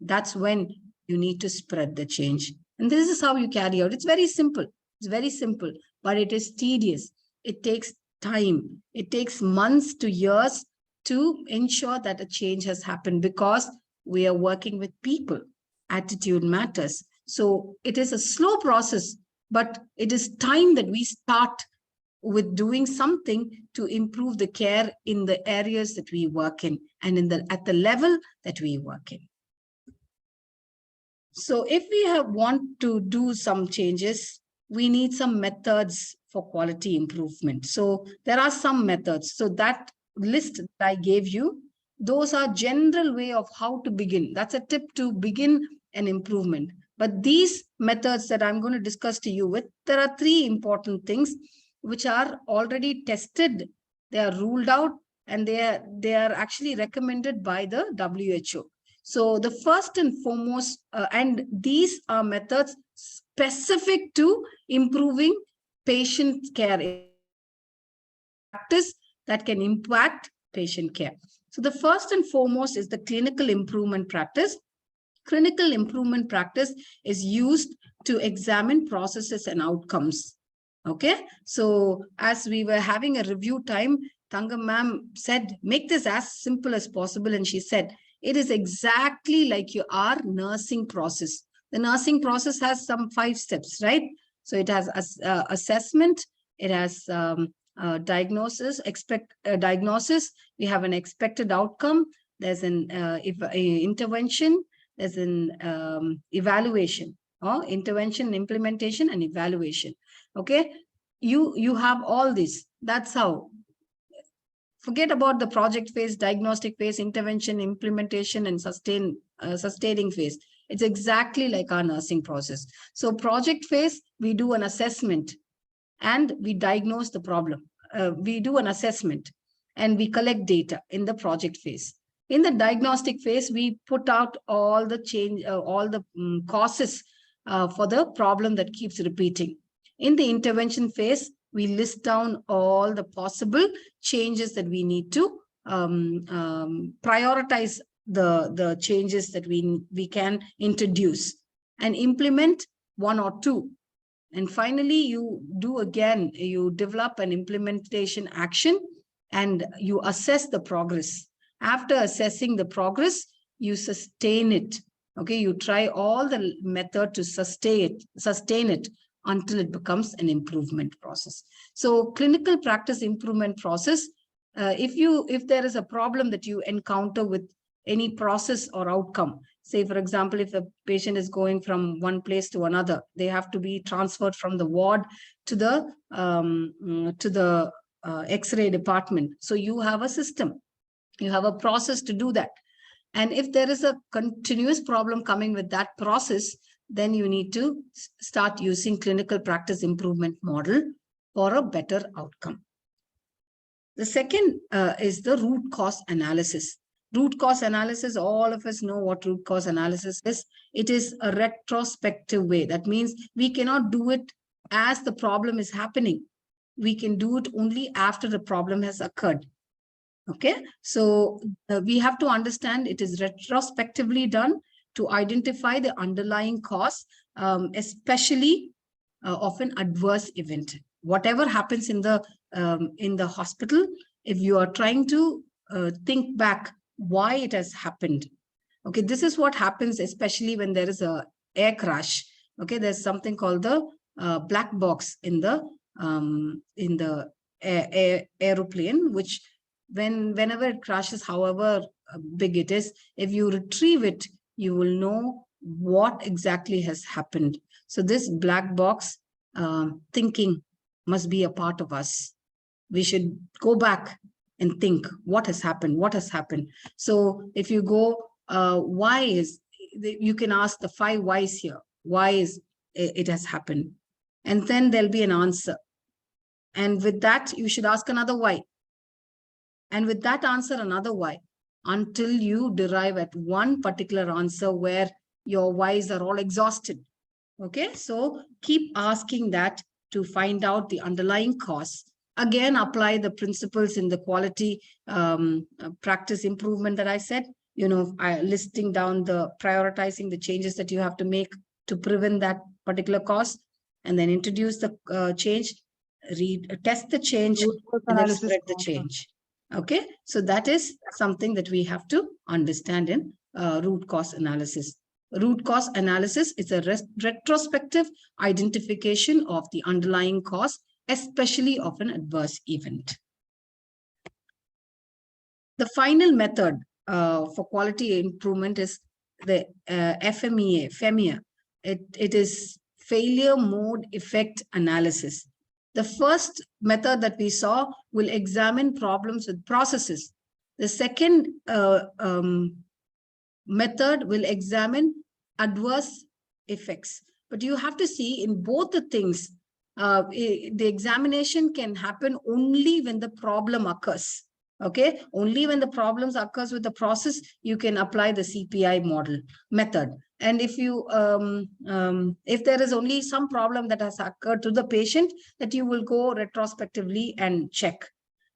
that's when you need to spread the change. And this is how you carry out. It's very simple. It's very simple, but it is tedious. It takes time. It takes months to years to ensure that a change has happened, because we are working with people. Attitude matters. So it is a slow process, but it is time that we start with doing something to improve the care in the areas that we work in and at the level that we work in. So if we want to do some changes, we need some methods for quality improvement. So there are some methods. So that list that I gave you, those are general way of how to begin. That's a tip to begin an improvement. But these methods that I'm going to discuss to you with, there are 3 important things which are already tested. They are ruled out, and they are actually recommended by the WHO. So the first and foremost, and these are methods specific to improving patient care practice that can impact patient care. So the first and foremost is the clinical improvement practice. Clinical improvement practice is used to examine processes and outcomes. Okay, so as we were having a review time, Thangam ma'am said, make this as simple as possible. And she said, it is exactly like our nursing process. The nursing process has some 5 steps, right? So it has assessment, it has diagnosis, diagnosis, we have an expected outcome, there's an intervention, there's an evaluation, or intervention, implementation, and evaluation. Okay, you have all this. That's how. Forget about the project phase, diagnostic phase, intervention, implementation, and sustaining phase. It's exactly like our nursing process. So project phase, we do an assessment and we diagnose the problem. We do an assessment and we collect data in the project phase. In the diagnostic phase, we put out all the causes for the problem that keeps repeating. In the intervention phase, we list down all the possible changes that we need to prioritize the changes that we can introduce and implement 1 or 2. And finally, you develop an implementation action and you assess the progress. After assessing the progress, you sustain it. Okay, you try all the method to sustain it until it becomes an improvement process. So clinical practice improvement process, if there is a problem that you encounter with any process or outcome, say, for example, if a patient is going from one place to another, they have to be transferred from the ward to the X-ray department. So you have a system, you have a process to do that. And if there is a continuous problem coming with that process, then you need to start using clinical practice improvement model for a better outcome. The second is the root cause analysis. Root cause analysis, all of us know what root cause analysis is. It is a retrospective way. That means we cannot do it as the problem is happening. We can do it only after the problem has occurred. Okay, so we have to understand it is retrospectively done to identify the underlying cause, especially of an adverse event. Whatever happens in the hospital, if you are trying to think back why it has happened. Okay, this is what happens, especially when there is a air crash. Okay, there's something called the black box in the aeroplane, which whenever it crashes, however big it is, if you retrieve it, you will know what exactly has happened. So this black box thinking must be a part of us. We should go back and think what has happened, what has happened. So if you go, why is, you can ask the 5 whys here. Why is it has happened? And then there'll be an answer. And with that, you should ask another why. And with that answer, another why, until you derive at one particular answer where your whys are all exhausted. Okay, so keep asking that to find out the underlying cause. Again, apply the principles in the quality practice improvement that I said, listing down prioritizing the changes that you have to make to prevent that particular cause, and then introduce the change, test the change, and then spread the change. Okay, so that is something that we have to understand in root cause analysis. Root cause analysis is a retrospective identification of the underlying cause, especially of an adverse event. The final method for quality improvement is the FMEA. It is failure mode effect analysis. The first method that we saw will examine problems with processes. The second method will examine adverse effects. But you have to see in both the things, the examination can happen only when the problem occurs. Okay, only when the problems occurs with the process, you can apply the CPI model method. And if you if there is only some problem that has occurred to the patient, that you will go retrospectively and check.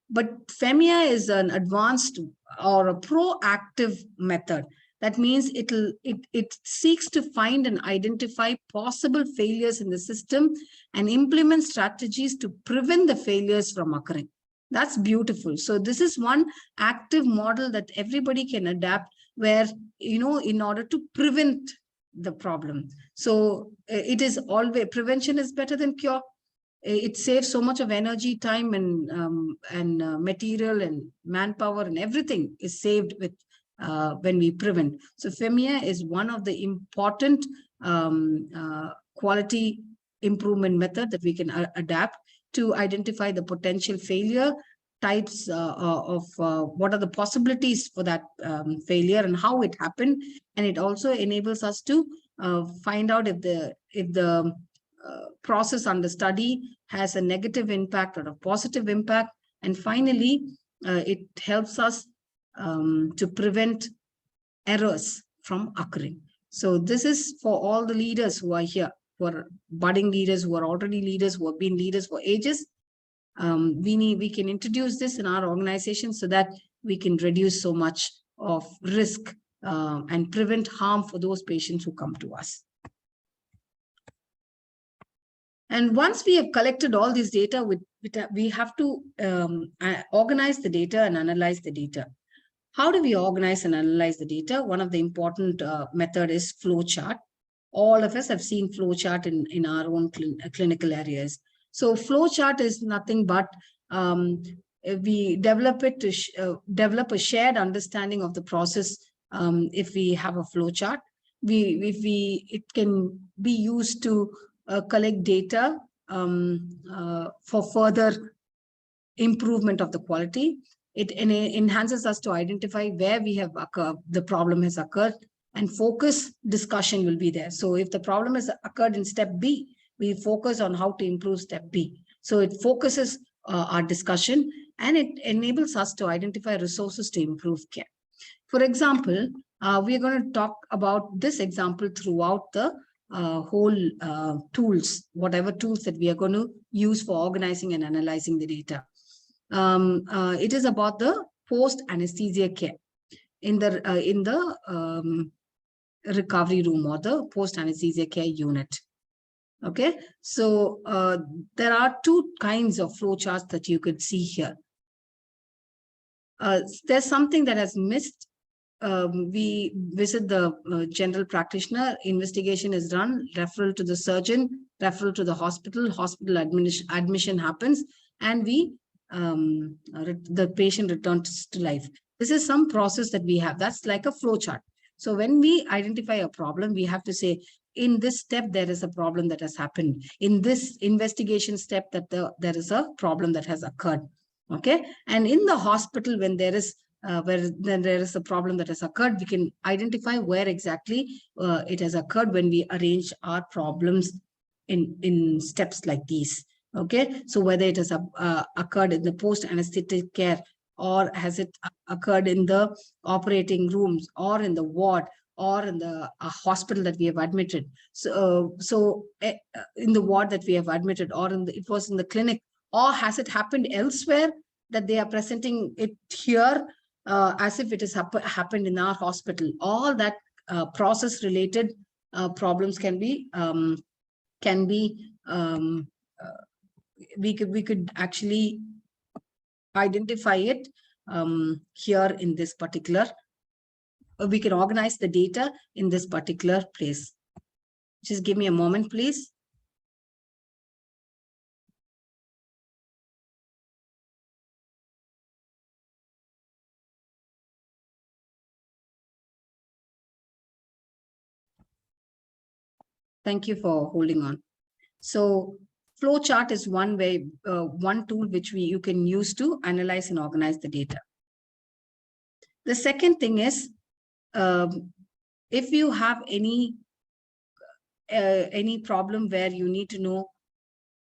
But FEMIA is an advanced or a proactive method. That means it seeks to find and identify possible failures in the system and implement strategies to prevent the failures from occurring. That's beautiful. So this is one active model that everybody can adapt, where, you know, in order to prevent the problem. So it is always, prevention is better than cure. It saves so much of energy, time, and material and manpower, and everything is saved with when we prevent. So FEMIA is one of the important quality improvement method that we can adapt to identify the potential failure types of what are the possibilities for that failure and how it happened. And it also enables us to find out if the process under study has a negative impact or a positive impact. And finally, it helps us to prevent errors from occurring. So this is for all the leaders who are here, who are budding leaders, who are already leaders, who have been leaders for ages. We can introduce this in our organization so that we can reduce so much of risk and prevent harm for those patients who come to us. And once we have collected all this data, we have to organize the data and analyze the data. How do we organize and analyze the data? One of the important method is flowchart. All of us have seen flowchart in our own clinical areas. So flowchart is nothing but we develop it to develop a shared understanding of the process. If we have a flowchart, it can be used to collect data for further improvement of the quality. It enhances us to identify where we have the problem has occurred, and focus discussion will be there. So if the problem has occurred in step B, we focus on how to improve step B. So it focuses our discussion, and it enables us to identify resources to improve care. For example, we are going to talk about this example throughout the whole tools, whatever tools that we are going to use for organizing and analyzing the data. It is about the post-anesthesia care in the recovery room or the post-anesthesia care unit. Okay, so there are two kinds of flowcharts that you could see here. There's something that has missed. We visit the general practitioner, investigation is done, referral to the surgeon, referral to the hospital, admission happens, and the patient returns to life. This is some process that we have. That's like a flow chart. So when we identify a problem, we have to say, in this step, there is a problem that has happened. In this investigation step, there is a problem that has occurred. Okay. And in the hospital, when there is a problem that has occurred, we can identify where exactly it has occurred when we arrange our problems in steps like these. Okay, so whether it has occurred in the post-anesthetic care, or has it occurred in the operating rooms, or in the ward, or in the hospital that we have admitted. So in the ward that we have admitted, or it was in the clinic, or has it happened elsewhere that they are presenting it here as if it has happened in our hospital. All that process related problems we could actually identify it here in this particular. We can organize the data in this particular place. Just give me a moment, please. Thank you for holding on. So flowchart is one way, one tool which you can use to analyze and organize the data. The second thing is, if you have any problem where you need to know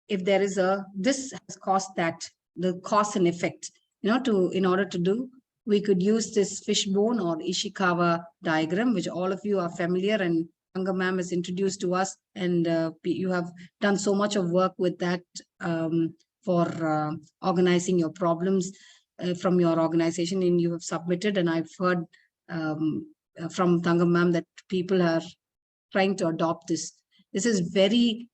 if there is this has caused that, the cause and effect. in order to do, we could use this fishbone or Ishikawa diagram, which all of you are familiar, and Anga ma'am has introduced to us, and you have done so much of work with that for organizing your problems from your organization, and you have submitted, and I've heard from Tanga ma'am that people are trying to adopt this. This is very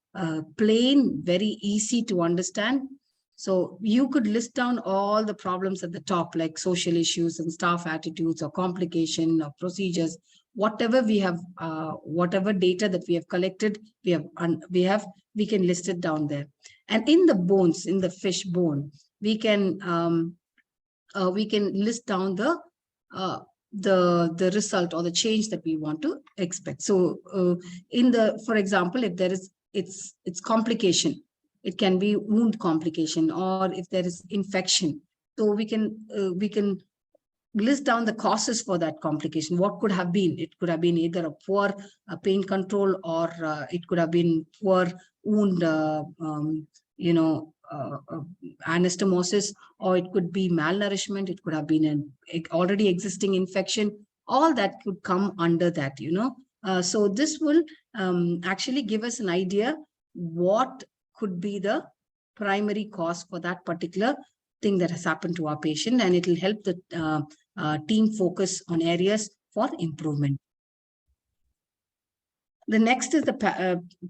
plain, very easy to understand. So you could list down all the problems at the top, like social issues and staff attitudes or complication or procedures, whatever we have, whatever data that we have collected, we can list it down there. And in the bones, in the fish bone, we can list down the result or the change that we want to expect. So for example, if there is it's complication, it can be wound complication, or if there is infection, so we can list down the causes for that complication. What could have been? It could have been either a poor pain control, or it could have been poor wound anastomosis, or it could be malnourishment, it could have been an already existing infection. All that could come under that, so this will actually give us an idea what could be the primary cause for that particular thing that has happened to our patient, and it will help the team focus on areas for improvement. The next is the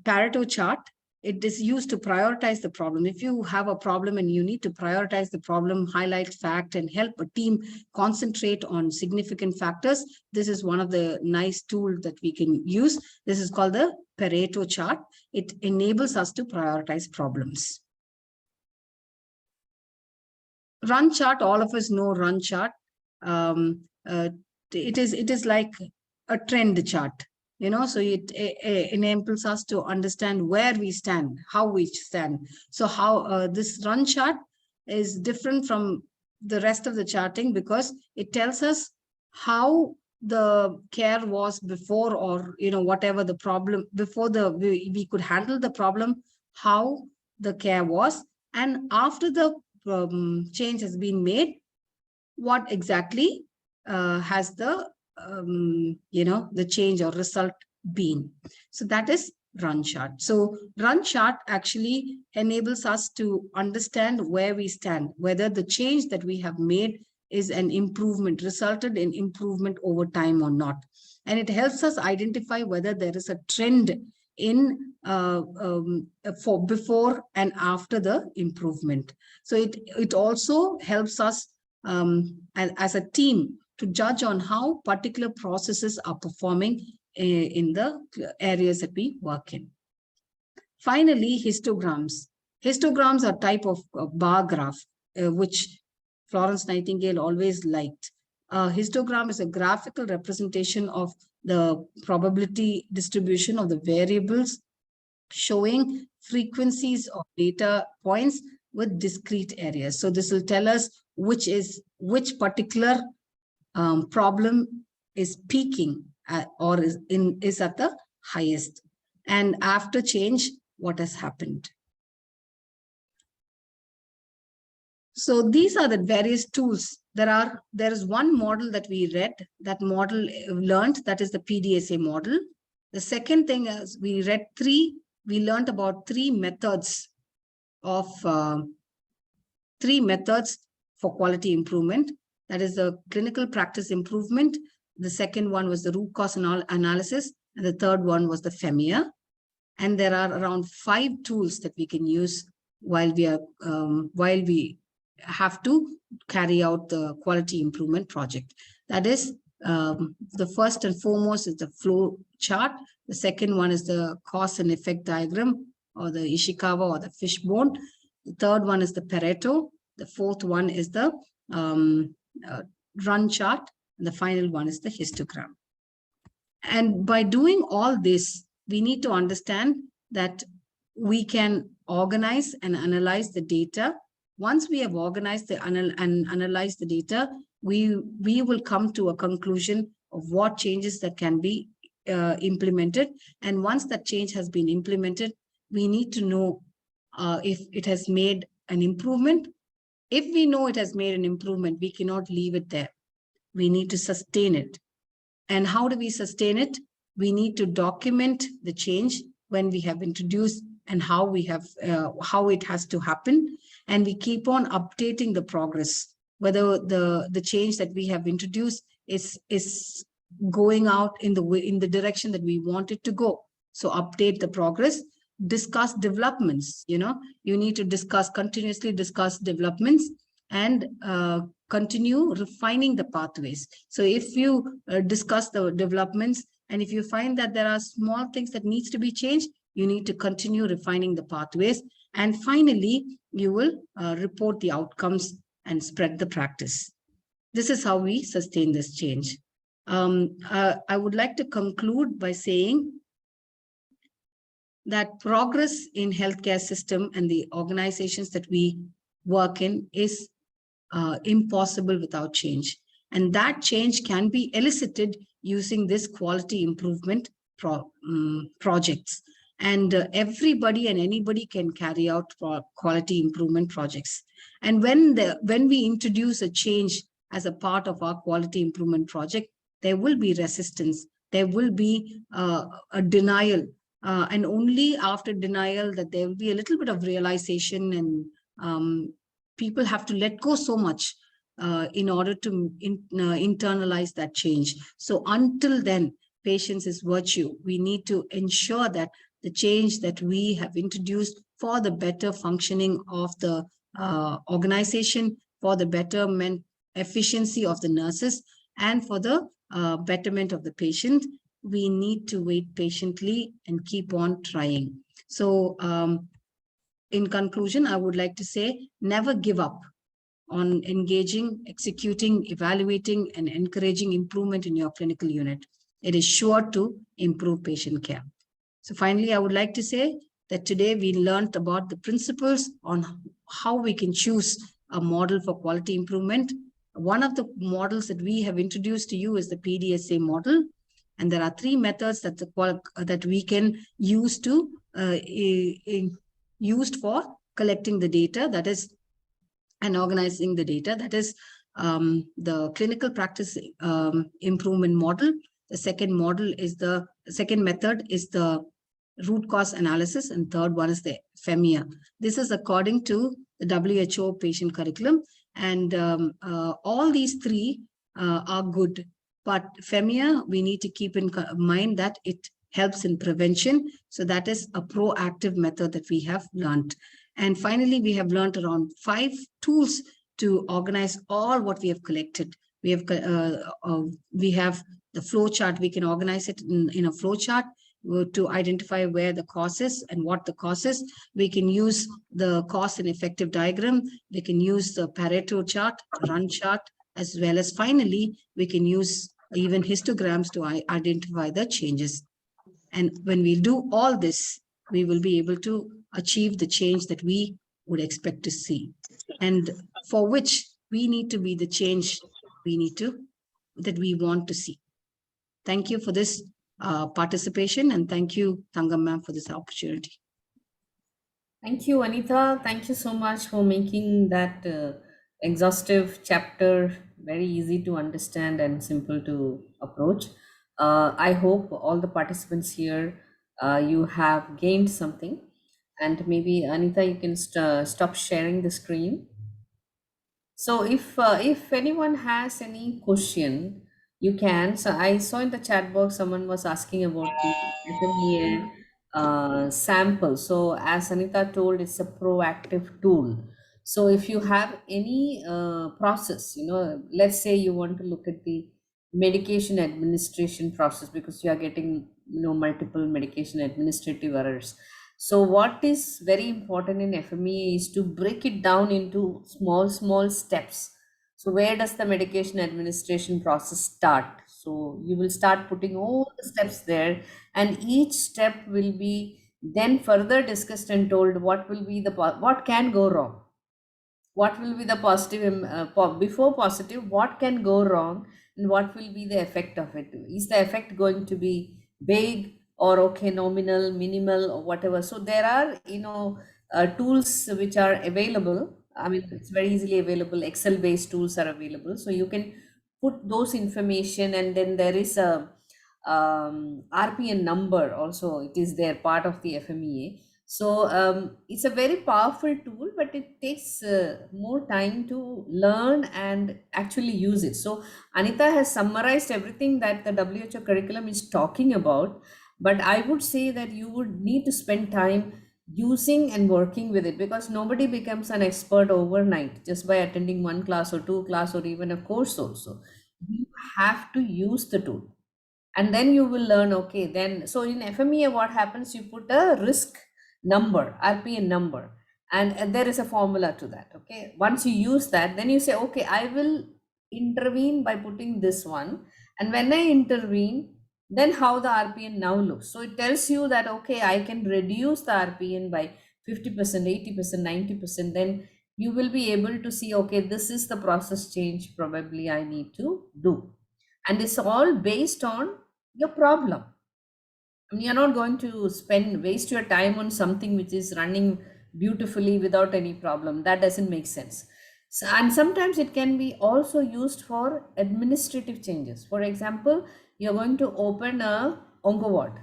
Pareto chart. It is used to prioritize the problem. If you have a problem and you need to prioritize the problem, highlight fact, and help a team concentrate on significant factors, this is one of the nice tools that we can use. This is called the Pareto chart. It enables us to prioritize problems. Run chart, all of us know run chart. It is like a trend chart. So it enables us to understand where we stand, how we stand. So how this run chart is different from the rest of the charting, because it tells us how the care was before, or whatever the problem before we could handle the problem, how the care was, and after the change has been made, what exactly has the the change or result been. So that is run chart. So run chart actually enables us to understand where we stand, whether the change that we have made is an improvement, resulted in improvement over time or not. And it helps us identify whether there is a trend in for before and after the improvement. So it also helps us as a team to judge on how particular processes are performing in the areas that we work in. Finally, histograms. Histograms are a type of bar graph, which Florence Nightingale always liked. A histogram is a graphical representation of the probability distribution of the variables, showing frequencies of data points with discrete areas. So this will tell us which particular problem is peaking or is at the highest, and after change, what has happened. So these are the various tools. There is one model that we read, that model learned, that is the Pdsa model. The second thing is we learned about three methods for quality improvement. That is the clinical practice improvement. The second one was the root cause analysis. And the third one was the FEMIA. And there are around 5 tools that we can use while we have to carry out the quality improvement project. That is, the first and foremost is the flow chart. The second one is the cause and effect diagram, or the Ishikawa or the fishbone. The third one is the Pareto. The fourth one is the run chart. And the final one is the histogram. And by doing all this, we need to understand that we can organize and analyze the data. Once we have organized and analyzed the data, we will come to a conclusion of what changes that can be implemented. And once that change has been implemented, we need to know if it has made an improvement. If we know it has made an improvement, we cannot leave it there. We need to sustain it. And how do we sustain it? We need to document the change when we have introduced and how we have how it has to happen, and we keep on updating the progress, whether the change that we have introduced is going out in the direction that we want it to go. So update the progress, discuss developments. You need to continuously discuss developments, and continue refining the pathways. So if you discuss the developments, and if you find that there are small things that needs to be changed, you need to continue refining the pathways. And finally, you will report the outcomes and spread the practice. This is how we sustain this change. I would like to conclude by saying that progress in healthcare system and the organizations that we work in is impossible without change. And that change can be elicited using this quality improvement projects. And everybody and anybody can carry out quality improvement projects. And when we introduce a change as a part of our quality improvement project, there will be resistance, there will be a denial, and only after denial that there will be a little bit of realization, and people have to let go so much in order to internalize that change. So until then, patience is virtue. We need to ensure that the change that we have introduced for the better functioning of the organization, for the betterment efficiency of the nurses, and for the betterment of the patient, we need to wait patiently and keep on trying. So in conclusion, I would like to say, never give up on engaging, executing, evaluating, and encouraging improvement in your clinical unit. It is sure to improve patient care. So finally, I would like to say that today we learned about the principles on how we can choose a model for quality improvement. One of the models that we have introduced to you is the Pdsa model. And there are 3 methods that we can use to used for collecting the data, that is, and organizing the data. That is the clinical practice improvement model. The second method is the root cause analysis, and third one is the FEMIA. This is according to the WHO patient curriculum, and all these 3 are good. But FEMIA, we need to keep in mind that it helps in prevention. So that is a proactive method that we have learned. And finally, we have learned around 5 tools to organize all what we have collected. We have the flow chart. We can organize it in a flow chart to identify where the cause is and what the cause is. We can use the cause and effective diagram. We can use the Pareto chart, run chart, as well as finally, we can use even histograms to identify the changes. And when we do all this, we will be able to achieve the change that we would expect to see, and for which we need to be the change that we want to see. Thank you for this participation, and thank you, Thangam ma'am, for this opportunity. Thank you, Anita. Thank you so much for making that exhaustive chapter very easy to understand and simple to approach. I hope all the participants here, you have gained something. And maybe, Anita, you can stop sharing the screen. So if anyone has any question, you can. So I saw in the chat box someone was asking about the FMEA sample. So as Anita told, it's a proactive tool. So if you have any process, let's say you want to look at the medication administration process because you are getting multiple medication administrative errors. So what is very important in FMEA is to break it down into small steps. So where does the medication administration process start? So you will start putting all the steps there, and each step will be then further discussed and told what can go wrong, what will be the positive before positive, what can go wrong, and what will be the effect of it. Is the effect going to be big or okay, nominal, minimal, or whatever? So there are tools which are available I mean, it's very easily available. Excel based tools are available. So you can put those information, and then there is a RPN number also. It is there, part of the FMEA. So it's a very powerful tool, but it takes more time to learn and actually use it. So Anita has summarized everything that the WHO curriculum is talking about, but I would say that you would need to spend time using and working with it, because nobody becomes an expert overnight just by attending one class or two class or even a course also. You have to use the tool, and then you will learn. Okay, then so in FMEA what happens, you put a risk number, RPN number, and there is a formula to that. Okay, once you use that, then you say, okay, I will intervene by putting this one, and when I intervene, then how the RPN now looks. So it tells you that, okay, I can reduce the RPN by 50%, 80%, 90%. Then you will be able to see, okay, this is the process change probably I need to do. And it's all based on your problem. I mean, you're not going to waste your time on something which is running beautifully without any problem. That doesn't make sense. So, and sometimes it can be also used for administrative changes. For example, you're going to open a onco ward.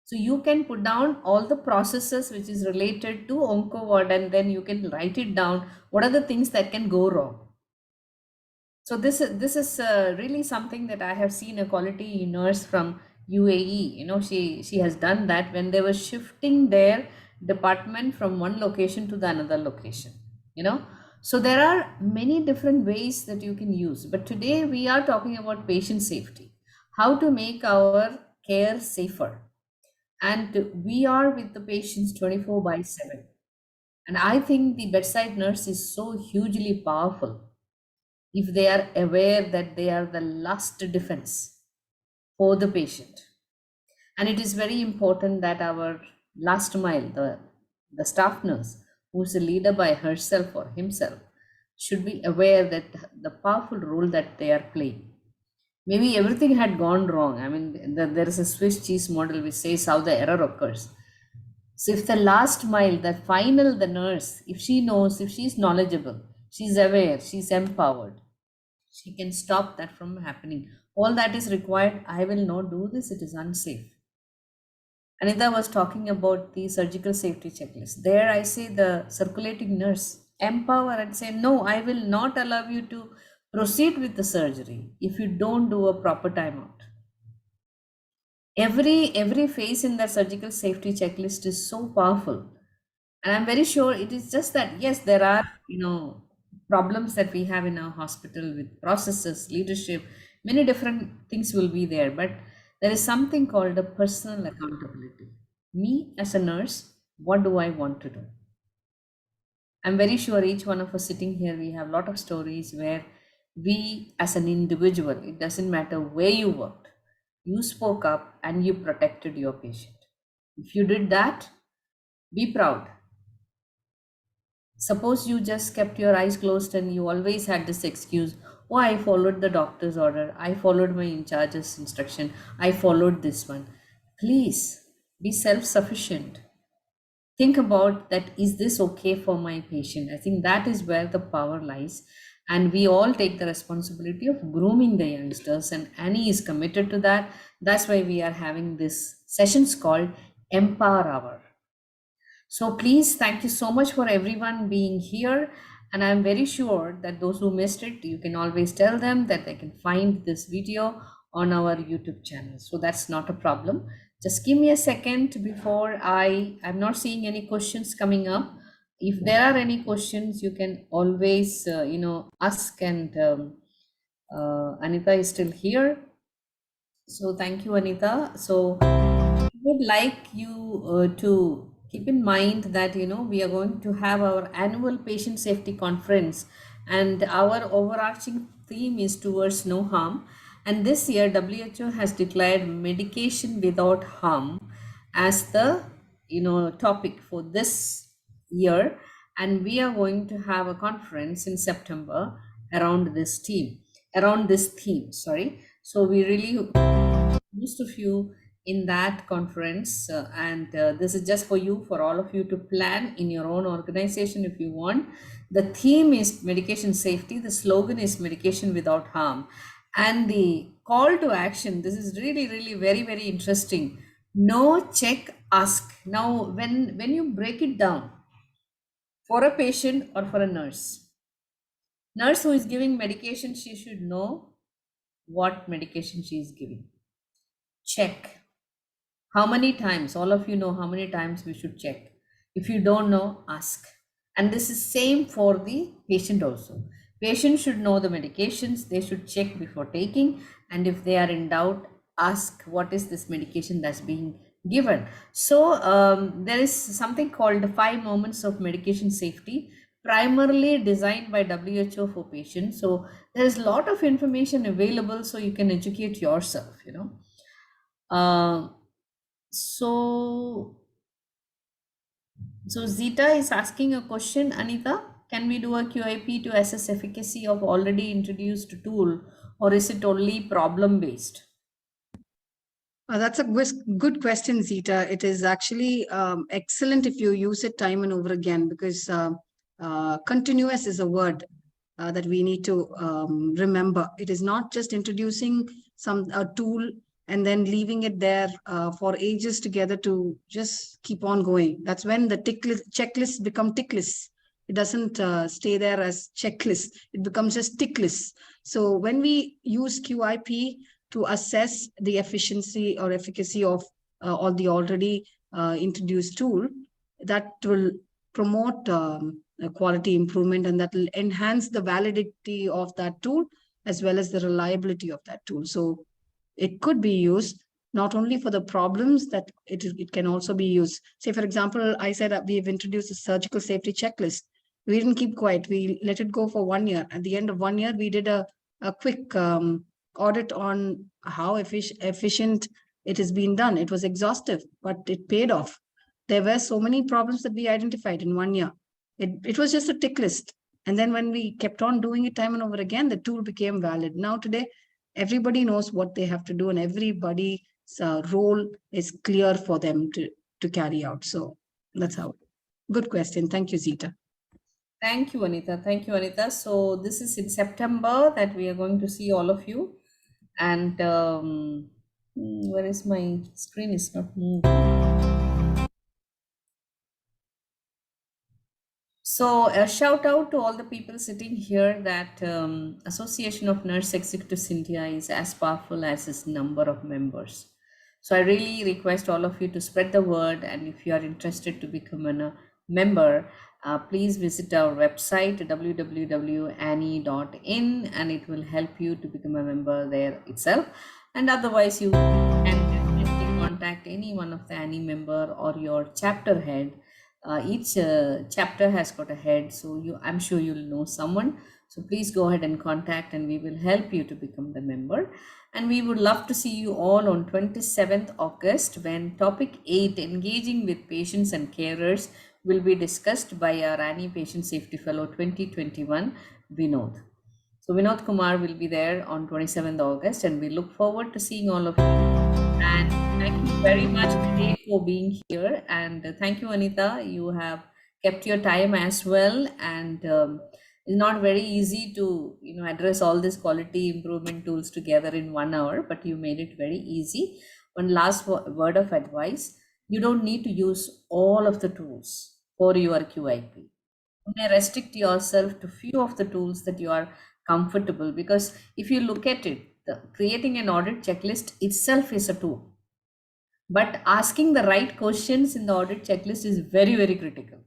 So you can put down all the processes which is related to onco ward, and then you can write it down. What are the things that can go wrong? So this is really something that I have seen a quality nurse from UAE. She has done that when they were shifting their department from one location to the another location. So there are many different ways that you can use. But today we are talking about patient safety, how to make our care safer, and we are with the patients 24/7. And I think the bedside nurse is so hugely powerful if they are aware that they are the last defense for the patient. And it is very important that our last mile, the staff nurse, who is a leader by herself or himself, should be aware that the powerful role that they are playing. Maybe everything had gone wrong. I mean, there is a Swiss cheese model which says how the error occurs. So if the last mile, the nurse, if she knows, if she's knowledgeable, she's aware, she's empowered, she can stop that from happening. All that is required, I will not do this, it is unsafe. Anita was talking about the surgical safety checklist. There I say the circulating nurse, empower and say, no, I will not allow you to proceed with the surgery if you don't do a proper timeout. Every phase in the surgical safety checklist is so powerful. And I'm very sure it is just that, yes, there are, problems that we have in our hospital with processes, leadership, many different things will be there, but there is something called a personal accountability. Me as a nurse, what do I want to do? I'm very sure each one of us sitting here, we have a lot of stories where we as an individual, it doesn't matter where you worked, you spoke up and you protected your patient. If you did that, be proud. Suppose you just kept your eyes closed and you always had this excuse, oh, I followed the doctor's order, I followed my in charge's instruction, I followed this one. Please be self-sufficient. Think about that, is this okay for my patient? I think that is where the power lies. And we all take the responsibility of grooming the youngsters, and Annie is committed to that. That's why we are having this sessions called Empower Hour. So please, thank you so much for everyone being here. And I'm very sure that those who missed it, you can always tell them that they can find this video on our YouTube channel. So that's not a problem. Just give me a second before I'm not seeing any questions coming up. If there are any questions, you can always, ask. And Anita is still here. So thank you, Anita. So I would like you to keep in mind that we are going to have our annual patient safety conference, and our overarching theme is towards no harm. And this year WHO has declared medication without harm as the topic for this year, and we are going to have a conference in September around this theme. Sorry. So we really, most of you in that conference, and this is just for you, for all of you to plan in your own organization if you want. The theme is medication safety, the slogan is medication without harm, and the call to action, this is really very very interesting: know, check, ask. Now when you break it down for a patient or for a nurse who is giving medication, she should know what medication she is giving. Check. How many times? All of you know how many times we should check. If you don't know, ask. And this is same for the patient also. Patient should know the medications, they should check before taking, and if they are in doubt, ask what is this medication that's being given. So there is something called the 5 moments of medication safety, primarily designed by WHO for patients. So there's a lot of information available, so you can educate yourself, you know. So Zita is asking a question, Anita. Can we do a QIP to assess efficacy of already introduced tool, or is it only problem based? That's a good question, Zita. It is actually excellent if you use it time and over again, because continuous is a word that we need to remember. It is not just introducing a tool and then leaving it there for ages together to just keep on going. That's when the checklists become tick lists. It doesn't stay there as checklist. It becomes just tick lists. So when we use QIP to assess the efficiency or efficacy of all the already introduced tool, that will promote quality improvement, and that will enhance the validity of that tool as well as the reliability of that tool. So it could be used not only for the problems, that it can also be used. Say, for example, I said we've introduced a surgical safety checklist. We didn't keep quiet. We let it go for 1 year. At the end of 1 year, we did a quick audit on how efficient it has been done. It was exhaustive, but it paid off. There were so many problems that we identified in 1 year. It was just a tick list. And then when we kept on doing it time and over again, the tool became valid. Now today, everybody knows what they have to do, and everybody's role is clear for them to carry out. So that's how. Good question. Thank you, Zita. Thank you, Anita. Thank you, Anita. So this is in September that we are going to see all of you. And where is my screen? Is not moving. So a shout out to all the people sitting here, that Association of Nurse Executives India is as powerful as its number of members. So I really request all of you to spread the word, and if you are interested to become a member, please visit our website www.annie.in, and it will help you to become a member there itself. And otherwise, you can definitely contact any one of the Annie member or your chapter head. Each chapter has got a head, so I'm sure you'll know someone. So please go ahead and contact, and we will help you to become the member. And we would love to see you all on 27th August, when topic 8, engaging with patients and carers, will be discussed by our Annie Patient Safety Fellow 2021, Vinod. So Vinod Kumar will be there on 27th August, and we look forward to seeing all of you. And thank you very much today for being here. And thank you, Anita. You have kept your time as well. And it's not very easy to address all these quality improvement tools together in 1 hour, but you made it very easy. One last word of advice: you don't need to use all of the tools for your QIP. You may restrict yourself to few of the tools that you are comfortable, because if you look at it, creating an audit checklist itself is a tool, but asking the right questions in the audit checklist is very very critical.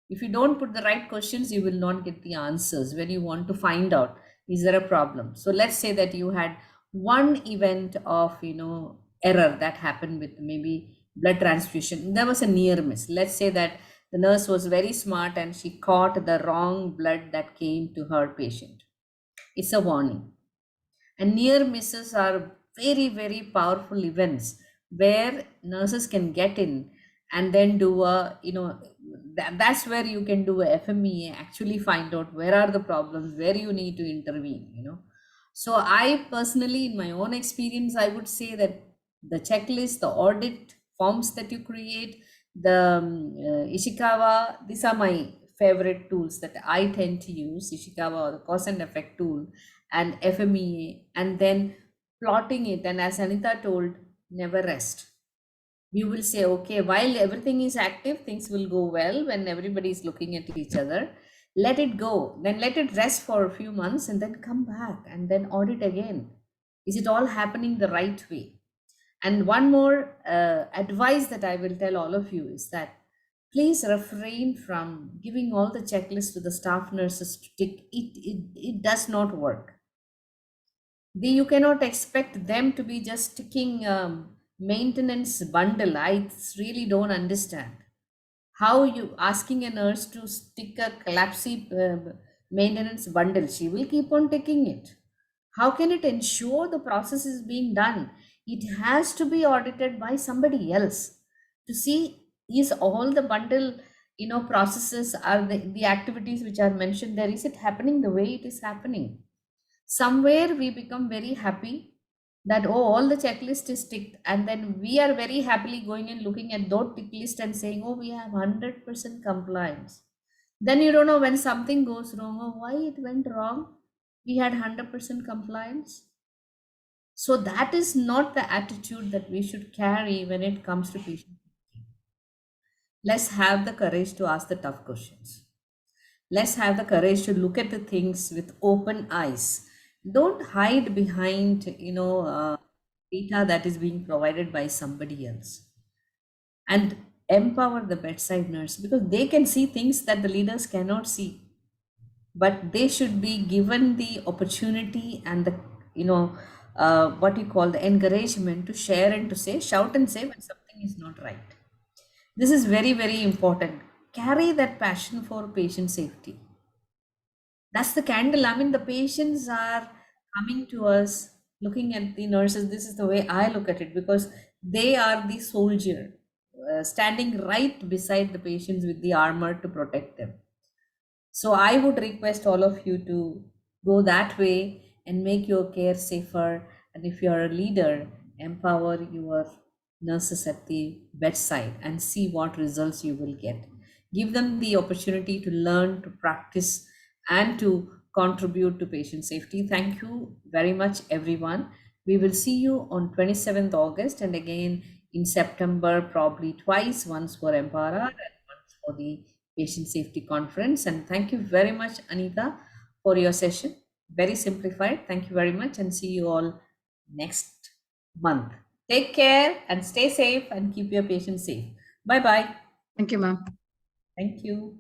If you don't put the right questions, you will not get the answers when you want to find out, is there a problem? So let's say that you had one event of error that happened with maybe blood transfusion. There was a near miss. Let's say that the nurse was very smart and she caught the wrong blood that came to her patient. It's a warning. And near misses are very very powerful events where nurses can get in and then do a that's where you can do a FMEA, actually find out where are the problems, where you need to intervene. So I personally, in my own experience, I would say that the checklist, the audit forms that you create, the Ishikawa. These are my favorite tools that I tend to use, Ishikawa or the cause and effect tool, and FMEA, and then plotting it. And as Anita told, never rest. You will say, okay, while everything is active, things will go well when everybody is looking at each other. Let it go, then let it rest for a few months and then come back and then audit again. Is it all happening the right way? And one more advice that I will tell all of you is that please refrain from giving all the checklists to the staff nurses to tick. It does not work. You cannot expect them to be just ticking maintenance bundle. I really don't understand how you asking a nurse to stick a collapse maintenance bundle. She will keep on ticking it. How can it ensure the process is being done? It has to be audited by somebody else to see is all the bundle processes are the activities which are mentioned there, is it happening the way it is happening? Somewhere we become very happy that, oh, all the checklist is ticked, and then we are very happily going and looking at those tick list and saying, oh, we have 100% compliance. Then you don't know when something goes wrong or why it went wrong. We had 100% compliance. So that is not the attitude that we should carry when it comes to patient. Let's have the courage to ask the tough questions. Let's have the courage to look at the things with open eyes. Don't hide behind, data that is being provided by somebody else. And empower the bedside nurse, because they can see things that the leaders cannot see. But they should be given the opportunity and the, what you call the encouragement to share and to say, shout and say when something is not right. This is very, very important. Carry that passion for patient safety. That's the candle. I mean, the patients are coming to us, looking at the nurses. This is the way I look at it, because they are the soldier, standing right beside the patients with the armor to protect them. So I would request all of you to go that way and make your care safer. And if you're a leader, empower your nurses at the bedside and see what results you will get. Give them the opportunity to learn, to practice, and to contribute to patient safety. Thank you very much, everyone. We will see you on 27th August and again in September, probably twice, once for Empara and once for the Patient Safety Conference. And thank you very much, Anita, for your session. Very simplified. Thank you very much, and see you all next month. Take care and stay safe and keep your patients safe. Bye-bye. Thank you, ma'am. Thank you.